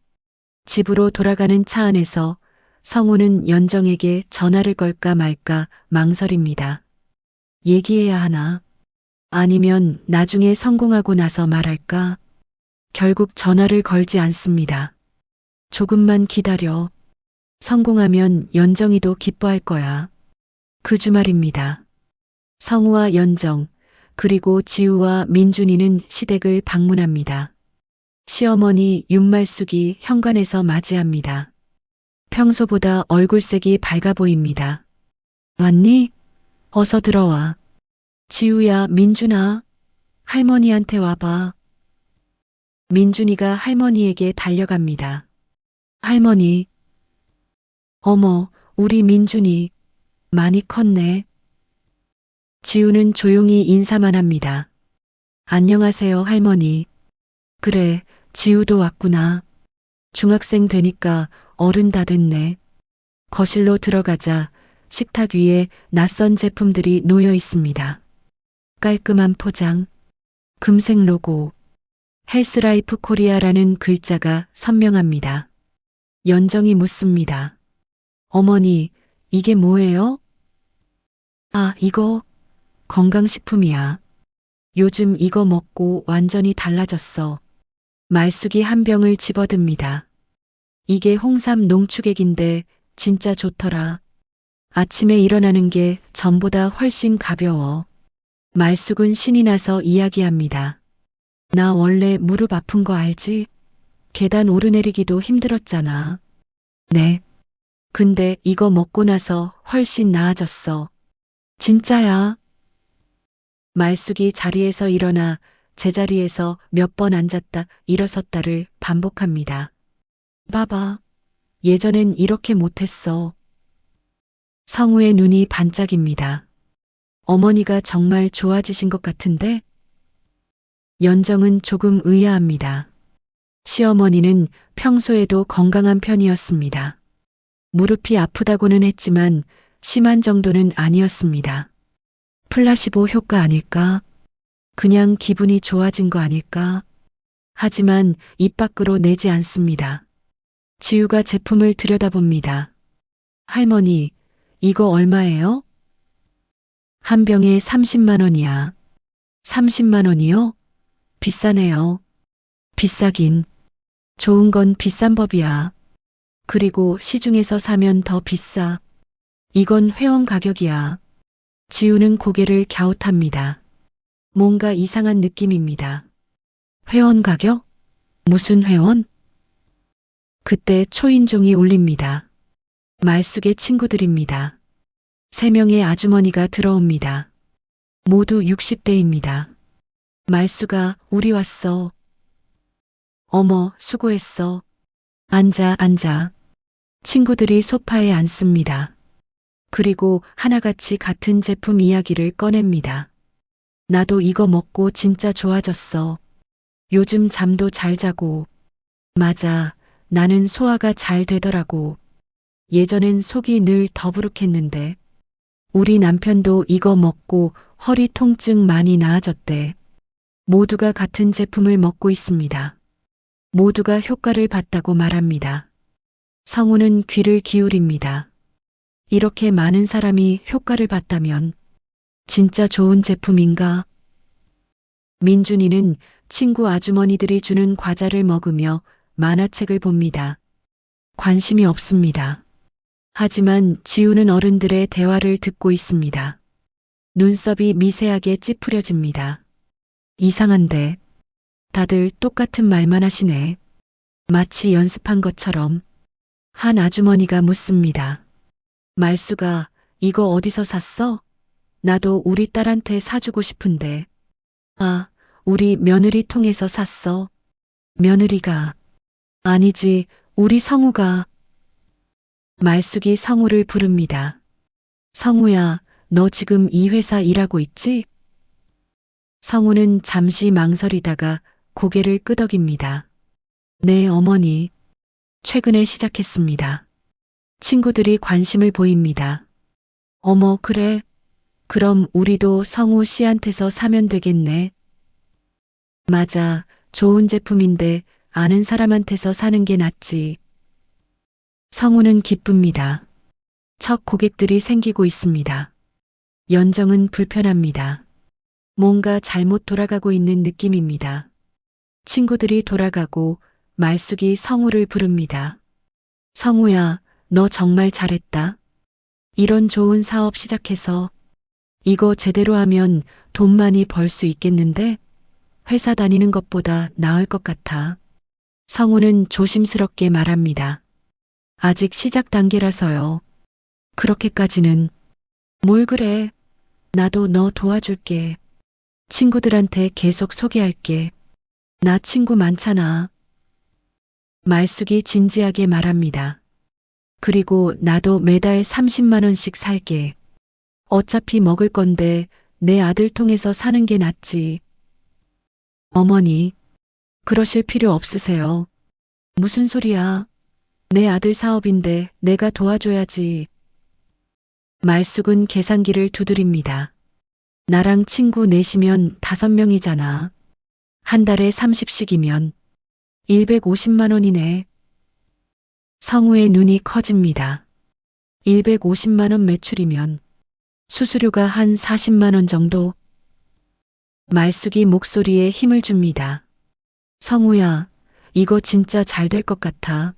집으로 돌아가는 차 안에서 성우는 연정에게 전화를 걸까 말까 망설입니다. 얘기해야 하나? 아니면 나중에 성공하고 나서 말할까? 결국 전화를 걸지 않습니다. 조금만 기다려. 성공하면 연정이도 기뻐할 거야. 그 주말입니다. 성우와 연정, 그리고 지우와 민준이는 시댁을 방문합니다. 시어머니 윤말숙이 현관에서 맞이합니다. 평소보다 얼굴색이 밝아 보입니다. 왔니? 어서 들어와. 지우야, 민준아. 할머니한테 와봐. 민준이가 할머니에게 달려갑니다. 할머니. 어머, 우리 민준이 많이 컸네. 지우는 조용히 인사만 합니다. 안녕하세요, 할머니. 그래, 지우도 왔구나. 중학생 되니까 어른 다 됐네. 거실로 들어가자 식탁 위에 낯선 제품들이 놓여 있습니다. 깔끔한 포장, 금색 로고, 헬스라이프 코리아라는 글자가 선명합니다. 연정이 묻습니다. 어머니, 이게 뭐예요? 아, 이거 건강식품이야. 요즘 이거 먹고 완전히 달라졌어. 말숙이 한 병을 집어듭니다. 이게 홍삼 농축액인데 진짜 좋더라. 아침에 일어나는 게 전보다 훨씬 가벼워. 말숙은 신이 나서 이야기합니다. 나 원래 무릎 아픈 거 알지? 계단 오르내리기도 힘들었잖아. 네. 근데 이거 먹고 나서 훨씬 나아졌어. 진짜야. 말숙이 자리에서 일어나 제자리에서 몇 번 앉았다 일어섰다를 반복합니다. 봐봐. 예전엔 이렇게 못했어. 성우의 눈이 반짝입니다. 어머니가 정말 좋아지신 것 같은데? 연정은 조금 의아합니다. 시어머니는 평소에도 건강한 편이었습니다. 무릎이 아프다고는 했지만 심한 정도는 아니었습니다. 플라시보 효과 아닐까? 그냥 기분이 좋아진 거 아닐까? 하지만 입 밖으로 내지 않습니다. 지우가 제품을 들여다봅니다. 할머니, 이거 얼마예요? 한 병에 30만 원이야. 30만 원이요? 비싸네요. 비싸긴. 좋은 건 비싼 법이야. 그리고 시중에서 사면 더 비싸. 이건 회원 가격이야. 지우는 고개를 갸웃합니다. 뭔가 이상한 느낌입니다. 회원 가격? 무슨 회원? 그때 초인종이 울립니다. 말숙의 친구들입니다. 3명의 아주머니가 들어옵니다. 모두 60대입니다. 말수가 우리 왔어. 어머, 수고했어. 앉아, 앉아. 친구들이 소파에 앉습니다. 그리고 하나같이 같은 제품 이야기를 꺼냅니다. 나도 이거 먹고 진짜 좋아졌어. 요즘 잠도 잘 자고. 맞아, 나는 소화가 잘 되더라고. 예전엔 속이 늘 더부룩했는데. 우리 남편도 이거 먹고 허리 통증 많이 나아졌대. 모두가 같은 제품을 먹고 있습니다. 모두가 효과를 봤다고 말합니다. 성우는 귀를 기울입니다. 이렇게 많은 사람이 효과를 봤다면 진짜 좋은 제품인가? 민준이는 친구 아주머니들이 주는 과자를 먹으며 만화책을 봅니다. 관심이 없습니다. 하지만 지우는 어른들의 대화를 듣고 있습니다. 눈썹이 미세하게 찌푸려집니다. 이상한데 다들 똑같은 말만 하시네. 마치 연습한 것처럼. 한 아주머니가 묻습니다. 말수가 이거 어디서 샀어? 나도 우리 딸한테 사주고 싶은데. 아, 우리 며느리 통해서 샀어. 며느리가. 아니지, 우리 성우가. 말숙이 성우를 부릅니다. 성우야, 너 지금 이 회사 일하고 있지? 성우는 잠시 망설이다가 고개를 끄덕입니다. 네, 어머니. 최근에 시작했습니다. 친구들이 관심을 보입니다. 어머, 그래. 그럼 우리도 성우 씨한테서 사면 되겠네. 맞아, 좋은 제품인데 아는 사람한테서 사는 게 낫지. 성우는 기쁩니다. 첫 고객들이 생기고 있습니다. 연정은 불편합니다. 뭔가 잘못 돌아가고 있는 느낌입니다. 친구들이 돌아가고 말숙이 성우를 부릅니다. 성우야, 너 정말 잘했다. 이런 좋은 사업 시작해서 이거 제대로 하면 돈 많이 벌 수 있겠는데 회사 다니는 것보다 나을 것 같아. 성우는 조심스럽게 말합니다. 아직 시작 단계라서요. 그렇게까지는. 뭘 그래. 나도 너 도와줄게. 친구들한테 계속 소개할게. 나 친구 많잖아. 말숙이 진지하게 말합니다. 그리고 나도 매달 30만 원씩 살게. 어차피 먹을 건데 내 아들 통해서 사는 게 낫지. 어머니, 그러실 필요 없으세요. 무슨 소리야. 내 아들 사업인데 내가 도와줘야지. 말숙은 계산기를 두드립니다. 나랑 친구 넷이면 5명이잖아. 한 달에 30씩이면 150만 원이네. 성우의 눈이 커집니다. 150만 원 매출이면 수수료가 한 40만 원 정도. 말숙이 목소리에 힘을 줍니다. 성우야, 이거 진짜 잘 될 것 같아.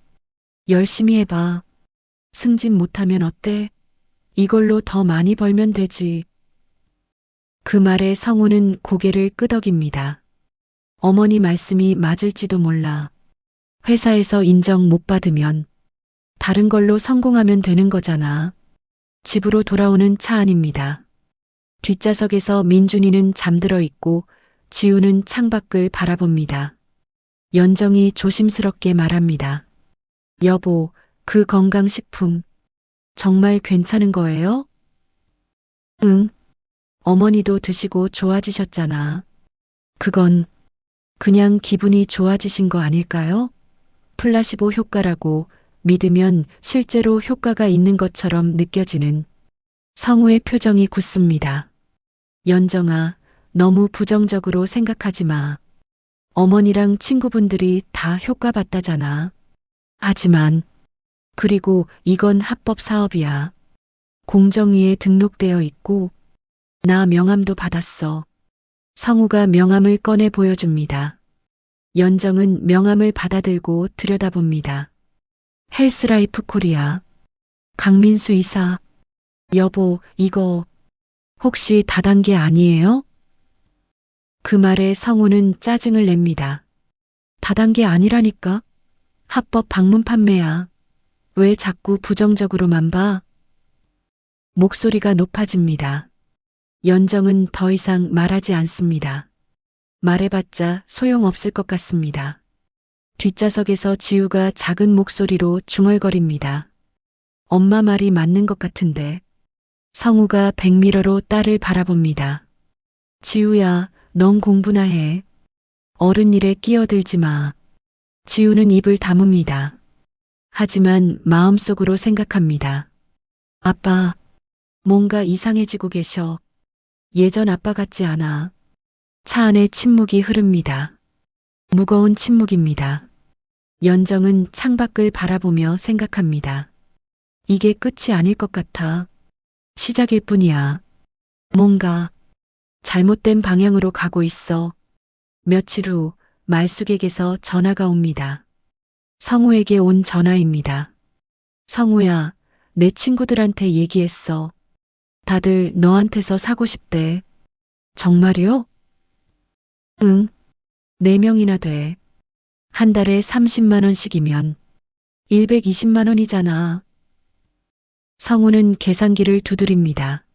열심히 해봐. 승진 못하면 어때? 이걸로 더 많이 벌면 되지. 그 말에 성우는 고개를 끄덕입니다. 어머니 말씀이 맞을지도 몰라. 회사에서 인정 못 받으면 다른 걸로 성공하면 되는 거잖아. 집으로 돌아오는 차 안입니다. 뒷좌석에서 민준이는 잠들어 있고 지우는 창밖을 바라봅니다. 연정이 조심스럽게 말합니다. 여보, 그 건강식품 정말 괜찮은 거예요? 응. 어머니도 드시고 좋아지셨잖아. 그건 그냥 기분이 좋아지신 거 아닐까요? 플라시보 효과라고 믿으면 실제로 효과가 있는 것처럼 느껴지는. 성우의 표정이 굳습니다. 연정아, 너무 부정적으로 생각하지 마. 어머니랑 친구분들이 다 효과 봤다잖아. 하지만, 그리고 이건 합법 사업이야. 공정위에 등록되어 있고, 나 명함도 받았어. 성우가 명함을 꺼내 보여줍니다. 연정은 명함을 받아들고 들여다봅니다. 헬스라이프 코리아. 강민수 이사. 여보, 이거 혹시 다단계 아니에요? 그 말에 성우는 짜증을 냅니다. 다단계 아니라니까? 합법 방문 판매야. 왜 자꾸 부정적으로만 봐? 목소리가 높아집니다. 연정은 더 이상 말하지 않습니다. 말해봤자 소용없을 것 같습니다. 뒷좌석에서 지우가 작은 목소리로 중얼거립니다. 엄마 말이 맞는 것 같은데. 성우가 백미러로 딸을 바라봅니다. 지우야, 넌 공부나 해. 어른 일에 끼어들지 마. 지우는 입을 다뭅니다. 하지만 마음속으로 생각합니다. 아빠, 뭔가 이상해지고 계셔. 예전 아빠 같지 않아. 차 안에 침묵이 흐릅니다. 무거운 침묵입니다. 연정은 창밖을 바라보며 생각합니다. 이게 끝이 아닐 것 같아. 시작일 뿐이야. 뭔가 잘못된 방향으로 가고 있어. 며칠 후 말숙에게서 전화가 옵니다. 성우에게 온 전화입니다. 성우야, 내 친구들한테 얘기했어. 다들 너한테서 사고 싶대. 정말이요? 응. 4명이나 돼. 한 달에 30만 원씩이면 120만 원이잖아. 성우는 계산기를 두드립니다.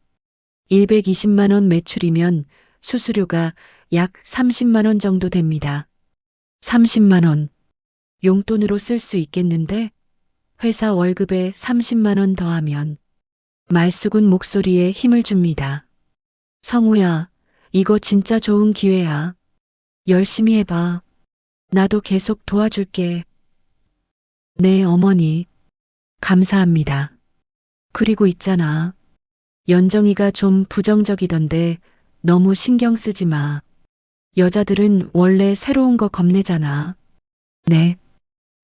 120만 원 매출이면 수수료가 약 30만 원 정도 됩니다. 30만 원. 용돈으로 쓸 수 있겠는데? 회사 월급에 30만 원 더하면. 말숙은 목소리에 힘을 줍니다. 성우야, 이거 진짜 좋은 기회야. 열심히 해봐. 나도 계속 도와줄게. 네, 어머니. 감사합니다. 그리고 있잖아. 연정이가 좀 부정적이던데 너무 신경 쓰지 마. 여자들은 원래 새로운 거 겁내잖아. 네.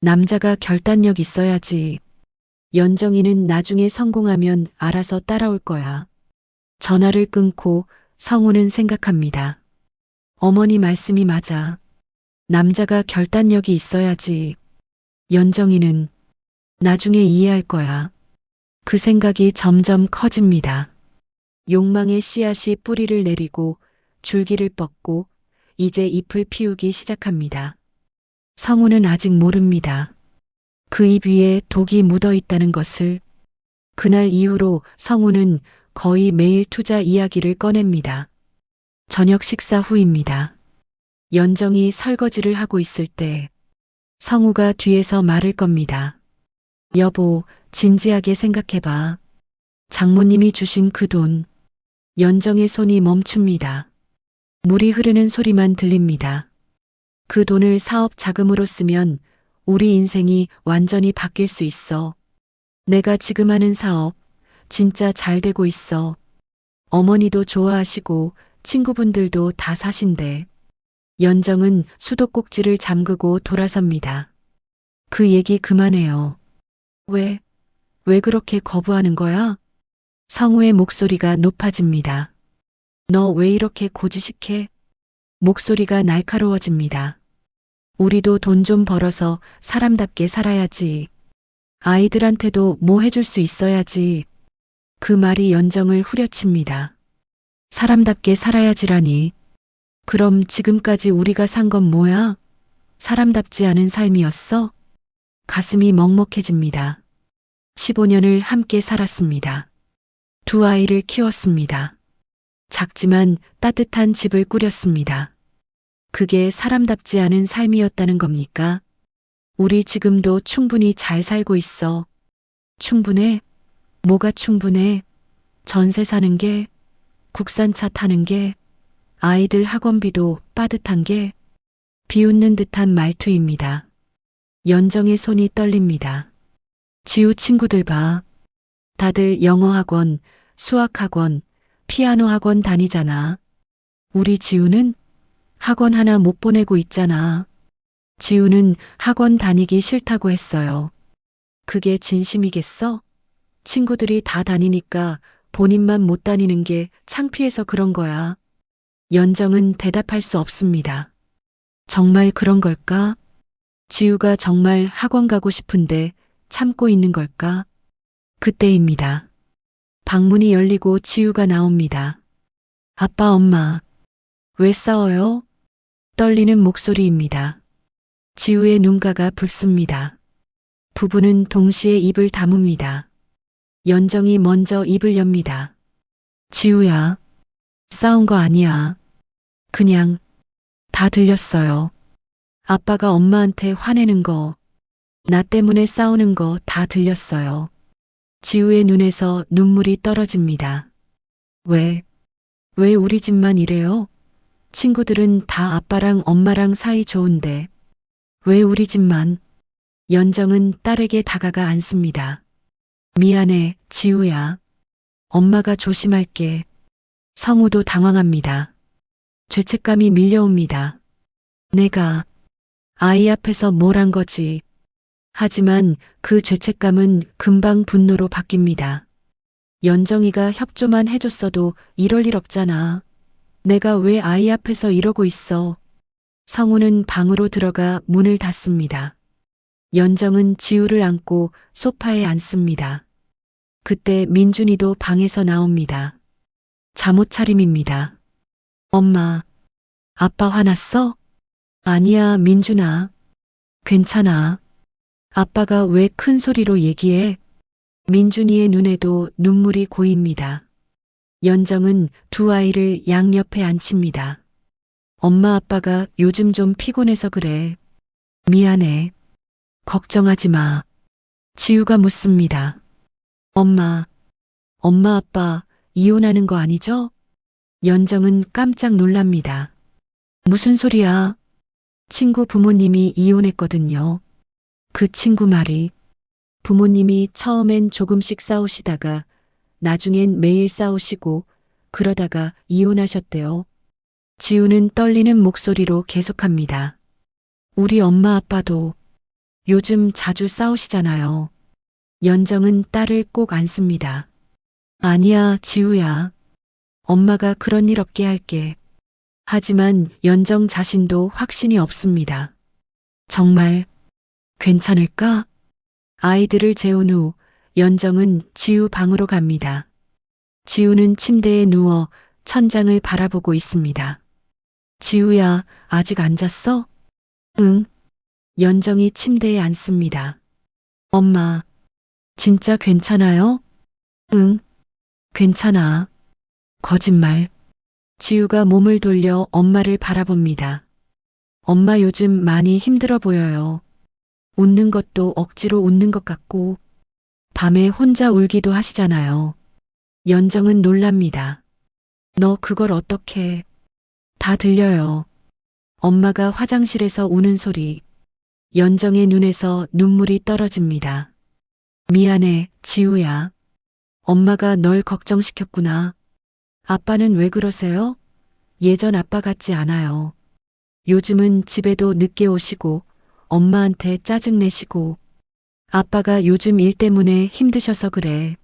남자가 결단력 있어야지. 연정이는 나중에 성공하면 알아서 따라올 거야. 전화를 끊고 성우는 생각합니다. 어머니 말씀이 맞아. 남자가 결단력이 있어야지. 연정이는 나중에 이해할 거야. 그 생각이 점점 커집니다. 욕망의 씨앗이 뿌리를 내리고 줄기를 뻗고 이제 잎을 피우기 시작합니다. 성우는 아직 모릅니다. 그 잎 위에 독이 묻어 있다는 것을. 그날 이후로 성우는 거의 매일 투자 이야기를 꺼냅니다. 저녁 식사 후입니다. 연정이 설거지를 하고 있을 때 성우가 뒤에서 말을 겁니다. 여보, 진지하게 생각해봐. 장모님이 주신 그 돈. 연정의 손이 멈춥니다. 물이 흐르는 소리만 들립니다. 그 돈을 사업 자금으로 쓰면 우리 인생이 완전히 바뀔 수 있어. 내가 지금 하는 사업 진짜 잘 되고 있어. 어머니도 좋아하시고 친구분들도 다 사신대. 연정은 수도꼭지를 잠그고 돌아섭니다. 그 얘기 그만해요. 왜 그렇게 거부하는 거야? 성우의 목소리가 높아집니다. 너 왜 이렇게 고지식해? 목소리가 날카로워집니다. 우리도 돈 좀 벌어서 사람답게 살아야지. 아이들한테도 뭐 해줄 수 있어야지. 그 말이 연정을 후려칩니다. 사람답게 살아야지라니. 그럼 지금까지 우리가 산 건 뭐야? 사람답지 않은 삶이었어? 가슴이 먹먹해집니다. 15년을 함께 살았습니다. 두 아이를 키웠습니다. 작지만 따뜻한 집을 꾸렸습니다. 그게 사람답지 않은 삶이었다는 겁니까? 우리 지금도 충분히 잘 살고 있어. 충분해? 뭐가 충분해? 전세 사는 게, 국산차 타는 게, 아이들 학원비도 빠듯한 게. 비웃는 듯한 말투입니다. 연정의 손이 떨립니다. 지우 친구들 봐. 다들 영어학원, 수학학원, 피아노 학원 다니잖아. 우리 지우는 학원 하나 못 보내고 있잖아. 지우는 학원 다니기 싫다고 했어요. 그게 진심이겠어? 친구들이 다 다니니까 본인만 못 다니는 게 창피해서 그런 거야. 연정은 대답할 수 없습니다. 정말 그런 걸까? 지우가 정말 학원 가고 싶은데 참고 있는 걸까? 그때입니다. 방문이 열리고 지우가 나옵니다. 아빠, 엄마, 왜 싸워요? 떨리는 목소리입니다. 지우의 눈가가 붉습니다. 부부는 동시에 입을 다뭅니다. 연정이 먼저 입을 엽니다. 지우야, 싸운 거 아니야. 그냥 다 들렸어요. 아빠가 엄마한테 화내는 거, 나 때문에 싸우는 거 다 들렸어요. 지우의 눈에서 눈물이 떨어집니다. 왜 우리 집만 이래요? 친구들은 다 아빠랑 엄마랑 사이 좋은데 왜 우리 집만? 연정은 딸에게 다가가 앉습니다. 미안해, 지우야. 엄마가 조심할게. 성우도 당황합니다. 죄책감이 밀려옵니다. 내가 아이 앞에서 뭘 한 거지. 하지만 그 죄책감은 금방 분노로 바뀝니다. 연정이가 협조만 해줬어도 이럴 일 없잖아. 내가 왜 아이 앞에서 이러고 있어. 성우는 방으로 들어가 문을 닫습니다. 연정은 지우를 안고 소파에 앉습니다. 그때 민준이도 방에서 나옵니다. 잠옷 차림입니다. 엄마, 아빠 화났어? 아니야, 민준아. 괜찮아. 아빠가 왜 큰 소리로 얘기해? 민준이의 눈에도 눈물이 고입니다. 연정은 두 아이를 양옆에 앉힙니다. 엄마, 아빠가 요즘 좀 피곤해서 그래. 미안해. 걱정하지 마. 지우가 묻습니다. 엄마, 아빠 이혼하는 거 아니죠? 연정은 깜짝 놀랍니다. 무슨 소리야? 친구 부모님이 이혼했거든요. 그 친구 말이. 부모님이 처음엔 조금씩 싸우시다가 나중엔 매일 싸우시고 그러다가 이혼하셨대요. 지우는 떨리는 목소리로 계속합니다. 우리 엄마 아빠도 요즘 자주 싸우시잖아요. 연정은 딸을 꼭 안습니다. 아니야, 지우야. 엄마가 그런 일 없게 할게. 하지만 연정 자신도 확신이 없습니다. 정말 괜찮을까? 아이들을 재운 후 연정은 지우 방으로 갑니다. 지우는 침대에 누워 천장을 바라보고 있습니다. 지우야, 아직 안 잤어? 응. 연정이 침대에 앉습니다. 엄마, 진짜 괜찮아요? 응, 괜찮아. 거짓말. 지우가 몸을 돌려 엄마를 바라봅니다. 엄마 요즘 많이 힘들어 보여요. 웃는 것도 억지로 웃는 것 같고, 밤에 혼자 울기도 하시잖아요. 연정은 놀랍니다. 너 그걸 어떻게? 다 들려요. 엄마가 화장실에서 우는 소리. 연정의 눈에서 눈물이 떨어집니다. 미안해, 지우야. 엄마가 널 걱정시켰구나. 아빠는 왜 그러세요? 예전 아빠 같지 않아요. 요즘은 집에도 늦게 오시고, 엄마한테 짜증내시고, 아빠가 요즘 일 때문에 힘드셔서 그래.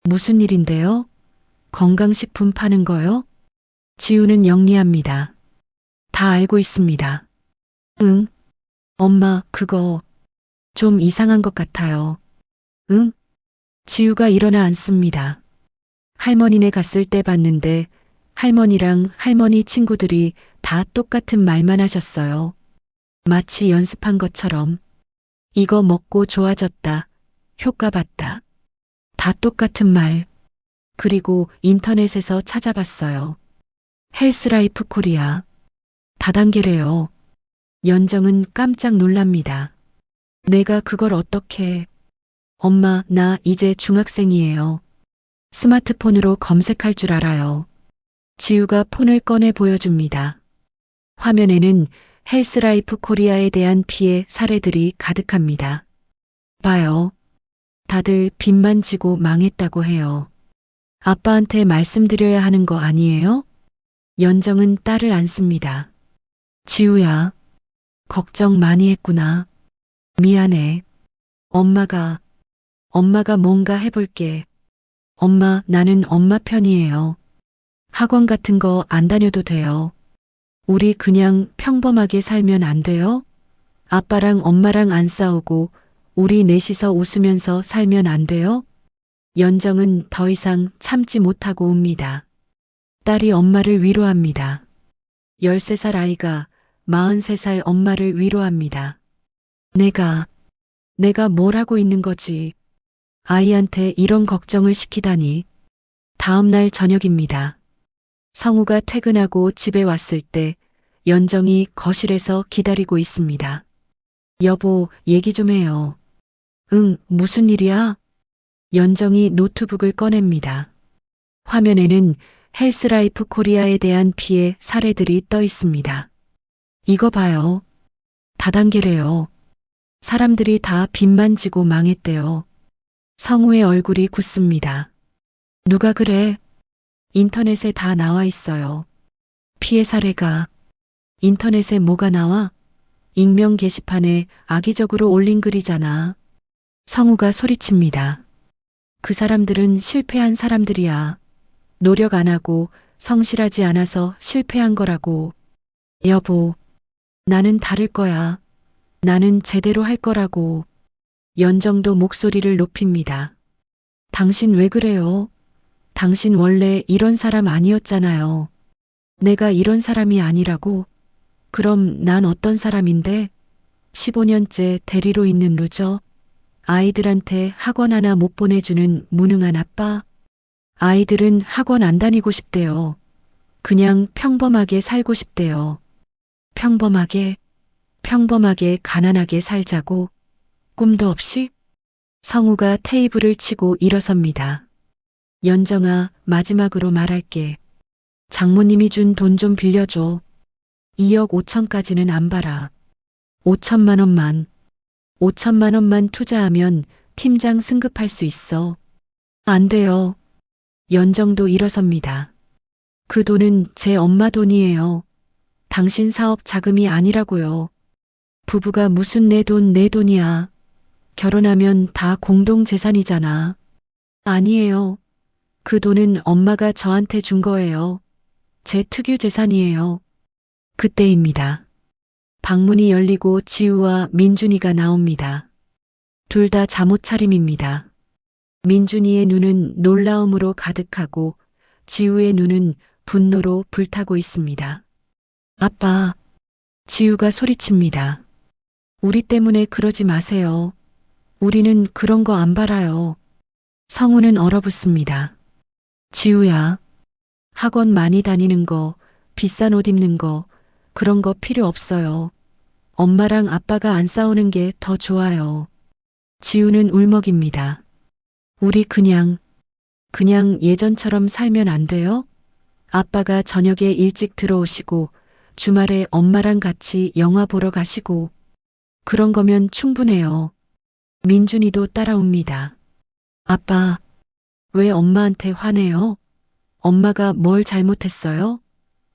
무슨 일인데요? 건강식품 파는 거요? 지우는 영리합니다. 다 알고 있습니다. 응? 엄마, 그거 좀 이상한 것 같아요. 응? 지우가 일어나 앉습니다. 할머니네 갔을 때 봤는데 할머니랑 할머니 친구들이 다 똑같은 말만 하셨어요. 마치 연습한 것처럼. 이거 먹고 좋아졌다. 효과 봤다. 다 똑같은 말. 그리고 인터넷에서 찾아봤어요. 헬스라이프 코리아. 다단계래요. 연정은 깜짝 놀랍니다. 내가 그걸 어떻게... 엄마, 나 이제 중학생이에요. 스마트폰으로 검색할 줄 알아요. 지우가 폰을 꺼내 보여줍니다. 화면에는 헬스라이프 코리아에 대한 피해 사례들이 가득합니다. 봐요. 다들 빚만 지고 망했다고 해요. 아빠한테 말씀드려야 하는 거 아니에요? 연정은 딸을 안습니다. 지우야, 걱정 많이 했구나. 미안해. 엄마가 뭔가 해볼게. 엄마, 나는 엄마 편이에요. 학원 같은 거 안 다녀도 돼요. 우리 그냥 평범하게 살면 안 돼요? 아빠랑 엄마랑 안 싸우고 우리 넷이서 웃으면서 살면 안 돼요? 연정은 더 이상 참지 못하고 웁니다. 딸이 엄마를 위로합니다. 13살 아이가 43살 엄마를 위로합니다. 내가 뭘 하고 있는 거지? 아이한테 이런 걱정을 시키다니. 다음 날 저녁입니다. 성우가 퇴근하고 집에 왔을 때 연정이 거실에서 기다리고 있습니다. 여보, 얘기 좀 해요. 응, 무슨 일이야? 연정이 노트북을 꺼냅니다. 화면에는 헬스라이프 코리아에 대한 피해 사례들이 떠 있습니다. 이거 봐요. 다단계래요. 사람들이 다 빚만 지고 망했대요. 성우의 얼굴이 굳습니다. 누가 그래? 인터넷에 다 나와 있어요. 피해 사례가. 인터넷에 뭐가 나와? 익명 게시판에 악의적으로 올린 글이잖아. 성우가 소리칩니다. 그 사람들은 실패한 사람들이야. 노력 안 하고 성실하지 않아서 실패한 거라고. 여보, 나는 다를 거야. 나는 제대로 할 거라고. 연정도 목소리를 높입니다. 당신 왜 그래요? 당신 원래 이런 사람 아니었잖아요. 내가 이런 사람이 아니라고? 그럼 난 어떤 사람인데? 15년째 대리로 있는 루저? 아이들한테 학원 하나 못 보내주는 무능한 아빠? 아이들은 학원 안 다니고 싶대요. 그냥 평범하게 살고 싶대요. 평범하게 가난하게 살자고. 꿈도 없이? 성우가 테이블을 치고 일어섭니다. 연정아, 마지막으로 말할게. 장모님이 준 돈 좀 빌려줘. 2억 5천까지는 안 받아. 5천만 원만. 5천만 원만 투자하면 팀장 승급할 수 있어. 안 돼요. 연정도 일어섭니다. 그 돈은 제 엄마 돈이에요. 당신 사업 자금이 아니라고요. 부부가 무슨 내 돈이야. 결혼하면 다 공동 재산이잖아. 아니에요. 그 돈은 엄마가 저한테 준 거예요. 제 특유 재산이에요. 그때입니다. 방문이 열리고 지우와 민준이가 나옵니다. 둘 다 잠옷 차림입니다. 민준이의 눈은 놀라움으로 가득하고 지우의 눈은 분노로 불타고 있습니다. 아빠, 지우가 소리칩니다. 우리 때문에 그러지 마세요. 우리는 그런 거 안 바라요. 성우는 얼어붙습니다. 지우야, 학원 많이 다니는 거, 비싼 옷 입는 거, 그런 거 필요 없어요. 엄마랑 아빠가 안 싸우는 게 더 좋아요. 지우는 울먹입니다. 우리 그냥 예전처럼 살면 안 돼요? 아빠가 저녁에 일찍 들어오시고 주말에 엄마랑 같이 영화 보러 가시고 그런 거면 충분해요. 민준이도 따라옵니다. 아빠, 왜 엄마한테 화내요? 엄마가 뭘 잘못했어요?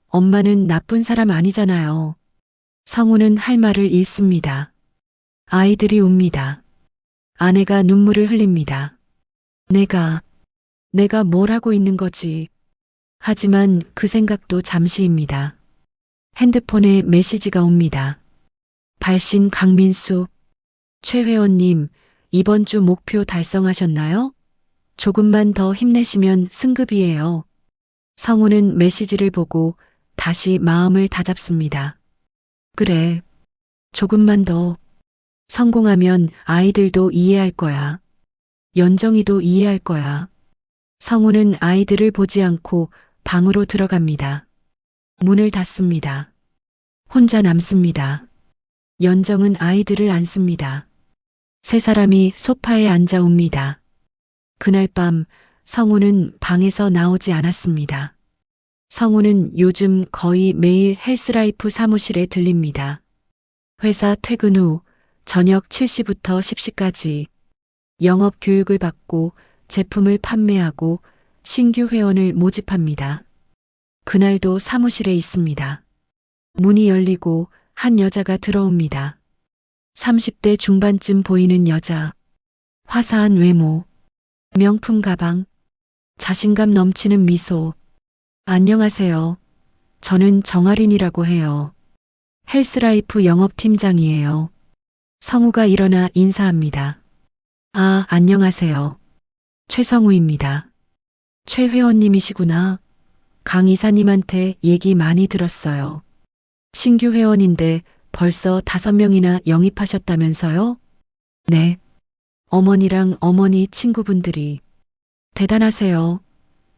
엄마는 나쁜 사람 아니잖아요. 성우는 할 말을 잃습니다. 아이들이 웁니다. 아내가 눈물을 흘립니다. 내가 뭘 하고 있는 거지. 하지만 그 생각도 잠시입니다. 핸드폰에 메시지가 옵니다. 발신 강민수. 최 회원님, 이번 주 목표 달성하셨나요? 조금만 더 힘내시면 승급이에요. 성우는 메시지를 보고 다시 마음을 다잡습니다. 그래, 조금만 더. 성공하면 아이들도 이해할 거야. 연정이도 이해할 거야. 성우는 아이들을 보지 않고 방으로 들어갑니다. 문을 닫습니다. 혼자 남습니다. 연정은 아이들을 안습니다. 세 사람이 소파에 앉아 옵니다. 그날 밤 성우는 방에서 나오지 않았습니다. 성우는 요즘 거의 매일 헬스라이프 사무실에 들립니다. 회사 퇴근 후 저녁 7시부터 10시까지 영업 교육을 받고 제품을 판매하고 신규 회원을 모집합니다. 그날도 사무실에 있습니다. 문이 열리고 한 여자가 들어옵니다. 30대 중반쯤 보이는 여자. 화사한 외모, 명품 가방, 자신감 넘치는 미소. 안녕하세요. 저는 정아린이라고 해요. 헬스라이프 영업팀장이에요. 성우가 일어나 인사합니다. 아, 안녕하세요. 최성우입니다. 최 회원님이시구나. 강 이사님한테 얘기 많이 들었어요. 신규 회원인데 벌써 5명이나 영입하셨다면서요? 네. 어머니랑 어머니 친구분들이. 대단하세요.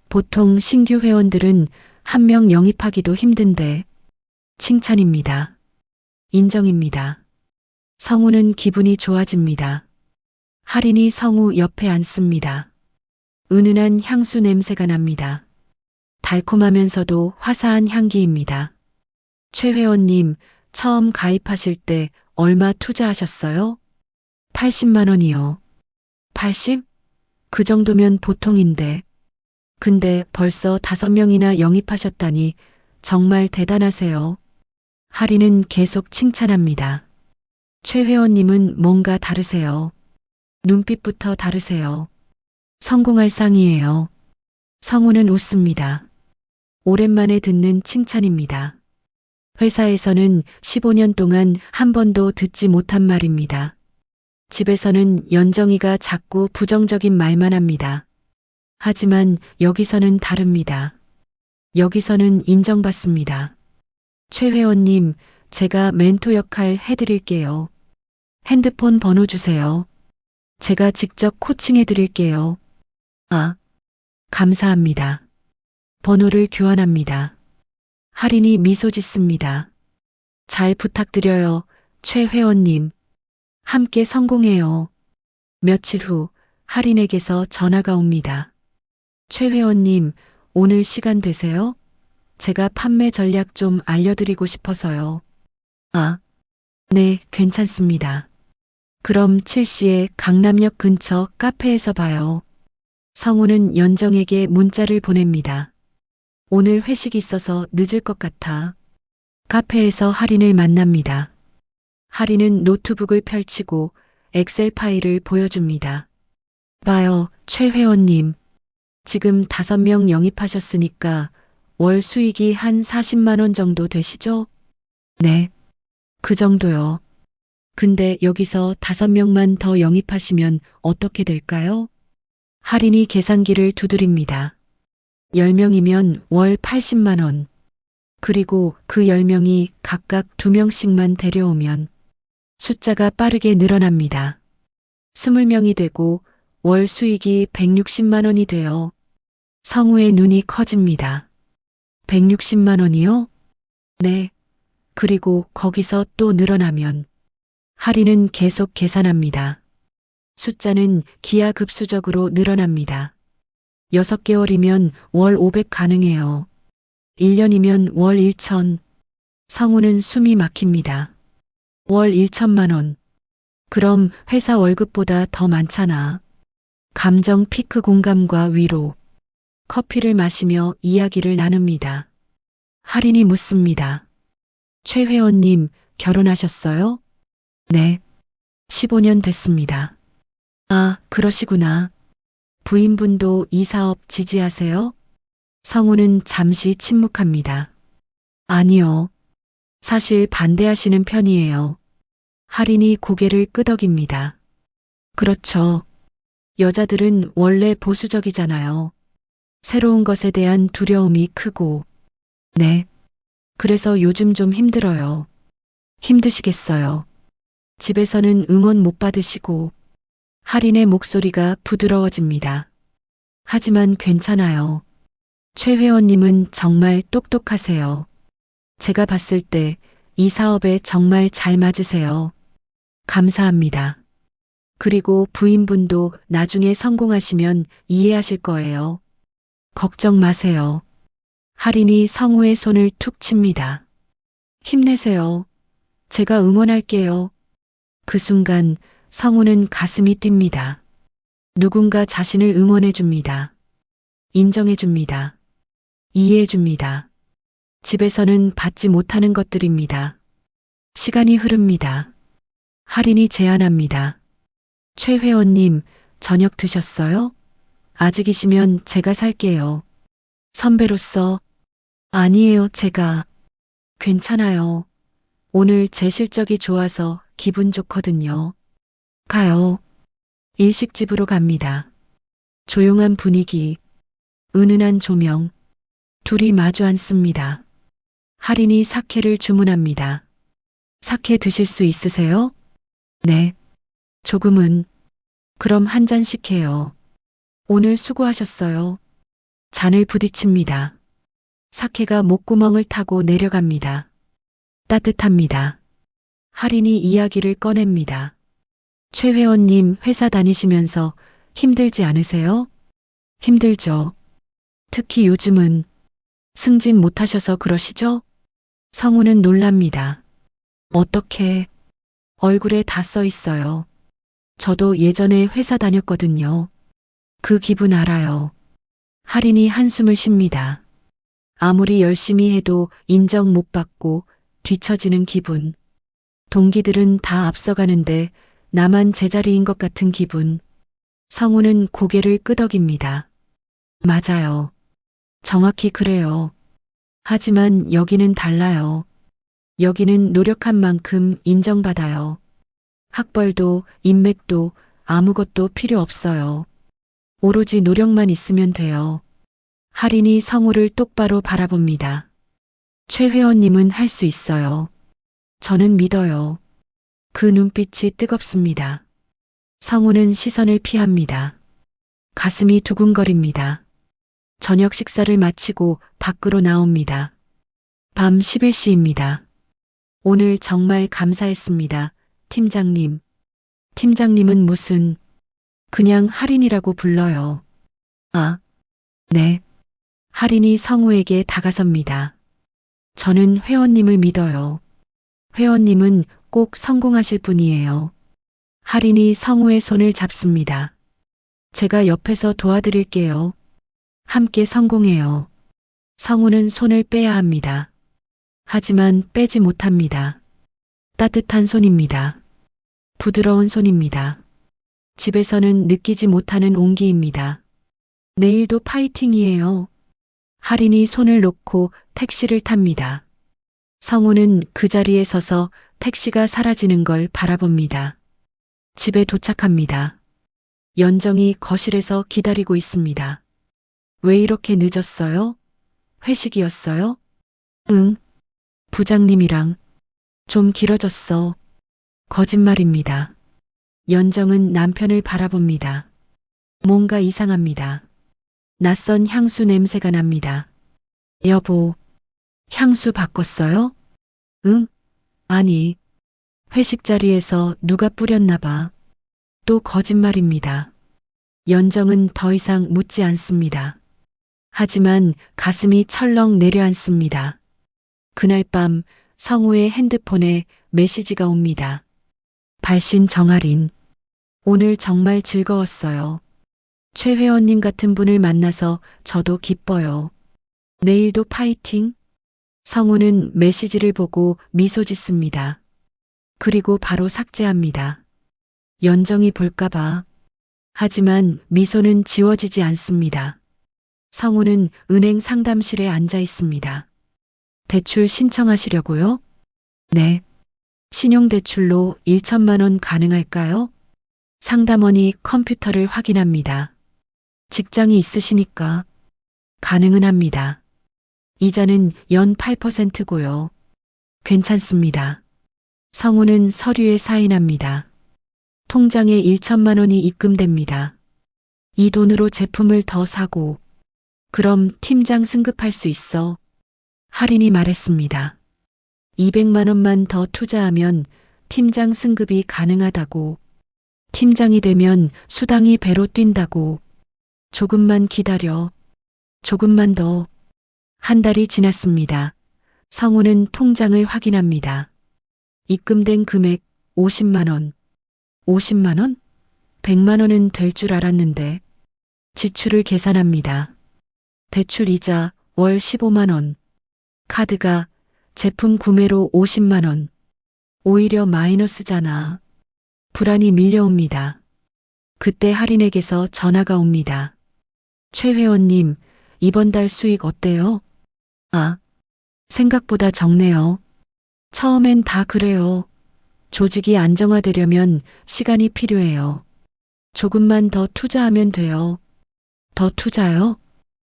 보통 신규 회원들은 1명 영입하기도 힘든데. 칭찬입니다. 인정입니다. 성우는 기분이 좋아집니다. 할인이 성우 옆에 앉습니다. 은은한 향수 냄새가 납니다. 달콤하면서도 화사한 향기입니다. 최 회원님, 처음 가입하실 때 얼마 투자하셨어요? 80만 원이요. 80? 그 정도면 보통인데. 근데 벌써 5명이나 영입하셨다니 정말 대단하세요. 할인은 계속 칭찬합니다. 최 회원님은 뭔가 다르세요. 눈빛부터 다르세요. 성공할 상이에요. 성우는 웃습니다. 오랜만에 듣는 칭찬입니다. 회사에서는 15년 동안 한 번도 듣지 못한 말입니다. 집에서는 연정이가 자꾸 부정적인 말만 합니다. 하지만 여기서는 다릅니다. 여기서는 인정받습니다. 최 회원님, 제가 멘토 역할 해드릴게요. 핸드폰 번호 주세요. 제가 직접 코칭해 드릴게요. 아, 감사합니다. 번호를 교환합니다. 할인이 미소 짓습니다. 잘 부탁드려요, 최 회원님. 함께 성공해요. 며칠 후 할인에게서 전화가 옵니다. 최 회원님, 오늘 시간 되세요? 제가 판매 전략 좀 알려드리고 싶어서요. 아, 네, 괜찮습니다. 그럼 7시에 강남역 근처 카페에서 봐요. 성우는 연정에게 문자를 보냅니다. 오늘 회식 있어서 늦을 것 같아. 카페에서 할인을 만납니다. 할인은 노트북을 펼치고 엑셀 파일을 보여줍니다. 봐요, 최 회원님. 지금 5명 영입하셨으니까 월 수익이 한 40만 원 정도 되시죠? 네, 그 정도요. 근데 여기서 5명만 더 영입하시면 어떻게 될까요? 할인이 계산기를 두드립니다. 10명이면 월 80만 원. 그리고 그 10명이 각각 2명씩만 데려오면 숫자가 빠르게 늘어납니다. 20명이 되고 월 수익이 160만 원이 되어 성우의 눈이 커집니다. 160만 원이요? 네. 그리고 거기서 또 늘어나면 할인은 계속 계산합니다. 숫자는 기하급수적으로 늘어납니다. 6개월이면 월 500 가능해요. 1년이면 월 1천. 성우는 숨이 막힙니다. 월 1천만 원. 그럼 회사 월급보다 더 많잖아. 감정 피크 공감과 위로. 커피를 마시며 이야기를 나눕니다. 할인이 묻습니다. 최 회원님, 결혼하셨어요? 네. 15년 됐습니다. 아, 그러시구나. 부인분도 이 사업 지지하세요? 성우는 잠시 침묵합니다. 아니요. 사실 반대하시는 편이에요. 할인이 고개를 끄덕입니다. 그렇죠. 여자들은 원래 보수적이잖아요. 새로운 것에 대한 두려움이 크고. 네. 그래서 요즘 좀 힘들어요. 힘드시겠어요. 집에서는 응원 못 받으시고. 할인의 목소리가 부드러워집니다. 하지만 괜찮아요. 최 회원님은 정말 똑똑하세요. 제가 봤을 때 이 사업에 정말 잘 맞으세요. 감사합니다. 그리고 부인분도 나중에 성공하시면 이해하실 거예요. 걱정 마세요. 할인이 성우의 손을 툭 칩니다. 힘내세요. 제가 응원할게요. 그 순간 성우는 가슴이 뜁니다. 누군가 자신을 응원해 줍니다. 인정해 줍니다. 이해해 줍니다. 집에서는 받지 못하는 것들입니다. 시간이 흐릅니다. 할인이 제안합니다. 최 회원님, 저녁 드셨어요? 아직이시면 제가 살게요. 선배로서. 아니에요, 제가. 괜찮아요. 오늘 제 실적이 좋아서 기분 좋거든요. 가요. 일식집으로 갑니다. 조용한 분위기, 은은한 조명, 둘이 마주 앉습니다. 할인이 사케를 주문합니다. 사케 드실 수 있으세요? 네. 조금은. 그럼 한 잔씩 해요. 오늘 수고하셨어요. 잔을 부딪힙니다. 사케가 목구멍을 타고 내려갑니다. 따뜻합니다. 할인이 이야기를 꺼냅니다. 최 회원님 회사 다니시면서 힘들지 않으세요? 힘들죠. 특히 요즘은. 승진 못하셔서 그러시죠? 성우는 놀랍니다. 어떻게? 얼굴에 다 써 있어요. 저도 예전에 회사 다녔거든요. 그 기분 알아요. 할인이 한숨을 쉽니다. 아무리 열심히 해도 인정 못 받고 뒤처지는 기분. 동기들은 다 앞서가는데 나만 제자리인 것 같은 기분. 성우는 고개를 끄덕입니다. 맞아요. 정확히 그래요. 하지만 여기는 달라요. 여기는 노력한 만큼 인정받아요. 학벌도 인맥도 아무것도 필요 없어요. 오로지 노력만 있으면 돼요. 할인이 성우를 똑바로 바라봅니다. 최 회원님은 할 수 있어요. 저는 믿어요. 그 눈빛이 뜨겁습니다. 성우는 시선을 피합니다. 가슴이 두근거립니다. 저녁 식사를 마치고 밖으로 나옵니다. 밤 11시입니다. 오늘 정말 감사했습니다, 팀장님. 팀장님은 무슨, 그냥 할인이라고 불러요. 아, 네. 할인이 성우에게 다가섭니다. 저는 회원님을 믿어요. 회원님은 꼭 성공하실 분이에요. 할인이 성우의 손을 잡습니다. 제가 옆에서 도와드릴게요. 함께 성공해요. 성우는 손을 빼야 합니다. 하지만 빼지 못합니다. 따뜻한 손입니다. 부드러운 손입니다. 집에서는 느끼지 못하는 온기입니다. 내일도 파이팅이에요. 할인이 손을 놓고 택시를 탑니다. 성우는 그 자리에 서서 택시가 사라지는 걸 바라봅니다. 집에 도착합니다. 연정이 거실에서 기다리고 있습니다. 왜 이렇게 늦었어요? 회식이었어요? 응. 부장님이랑 좀 길어졌어. 거짓말입니다. 연정은 남편을 바라봅니다. 뭔가 이상합니다. 낯선 향수 냄새가 납니다. 여보, 향수 바꿨어요? 응? 아니, 회식 자리에서 누가 뿌렸나 봐. 또 거짓말입니다. 연정은 더 이상 묻지 않습니다. 하지만 가슴이 철렁 내려앉습니다. 그날 밤 성우의 핸드폰에 메시지가 옵니다. 발신 정아린. 오늘 정말 즐거웠어요. 최 회원님 같은 분을 만나서 저도 기뻐요. 내일도 파이팅. 성우는 메시지를 보고 미소 짓습니다. 그리고 바로 삭제합니다. 연정이 볼까봐. 하지만 미소는 지워지지 않습니다. 성우는 은행 상담실에 앉아 있습니다. 대출 신청하시려고요? 네. 신용대출로 1천만 원 가능할까요? 상담원이 컴퓨터를 확인합니다. 직장이 있으시니까 가능은 합니다. 이자는 연 8%고요. 괜찮습니다. 성우는 서류에 사인합니다. 통장에 1천만 원이 입금됩니다. 이 돈으로 제품을 더 사고, 그럼 팀장 승급할 수 있어. 할인이 말했습니다. 200만 원만 더 투자하면 팀장 승급이 가능하다고. 팀장이 되면 수당이 배로 뛴다고. 조금만 기다려. 조금만 더. 한 달이 지났습니다. 성우는 통장을 확인합니다. 입금된 금액 50만 원. 50만 원? 100만 원은 될 줄 알았는데. 지출을 계산합니다. 대출 이자 월 15만 원. 카드가 제품 구매로 50만 원. 오히려 마이너스잖아. 불안이 밀려옵니다. 그때 할인액에서 전화가 옵니다. 최 회원님, 이번 달 수익 어때요? 아, 생각보다 적네요. 처음엔 다 그래요. 조직이 안정화되려면 시간이 필요해요. 조금만 더 투자하면 돼요. 더 투자요?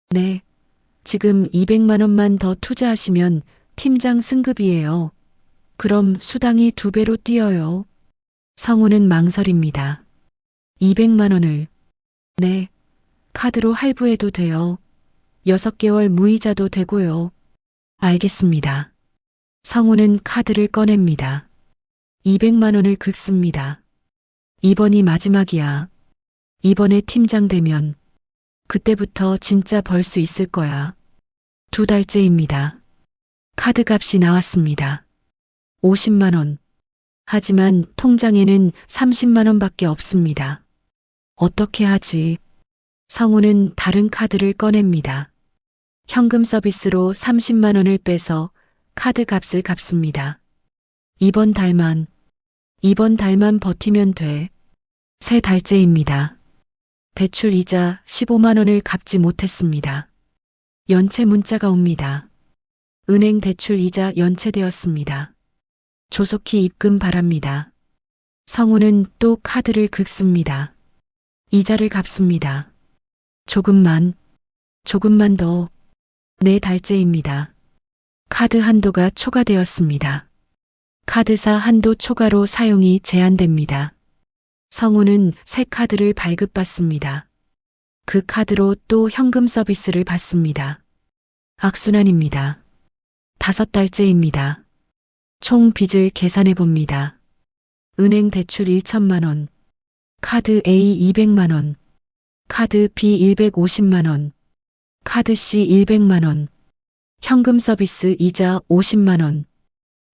네. 지금 200만 원만 더 투자하시면 팀장 승급이에요. 그럼 수당이 2배로 뛰어요. 성우는 망설입니다. 200만 원을. 네. 카드로 할부해도 돼요. 6개월 무이자도 되고요. 알겠습니다. 성우는 카드를 꺼냅니다. 200만 원을 긁습니다. 이번이 마지막이야. 이번에 팀장 되면 그때부터 진짜 벌 수 있을 거야. 2달째입니다. 카드 값이 나왔습니다. 50만 원. 하지만 통장에는 30만 원밖에 없습니다. 어떻게 하지? 성우는 다른 카드를 꺼냅니다. 현금 서비스로 30만 원을 빼서 카드 값을 갚습니다. 이번 달만 버티면 돼. 3달째입니다. 대출 이자 15만 원을 갚지 못했습니다. 연체 문자가 옵니다. 은행 대출 이자 연체되었습니다. 조속히 입금 바랍니다. 성우는 또 카드를 긁습니다. 이자를 갚습니다. 조금만 더. 4달째입니다. 카드 한도가 초과되었습니다. 카드사 한도 초과로 사용이 제한됩니다. 성우는 새 카드를 발급받습니다. 그 카드로 또 현금 서비스를 받습니다. 악순환입니다. 5달째입니다. 총 빚을 계산해 봅니다. 은행 대출 1천만 원, 카드 A 200만 원, 카드 B 150만 원, 카드 C 100만 원, 현금 서비스 이자 50만 원,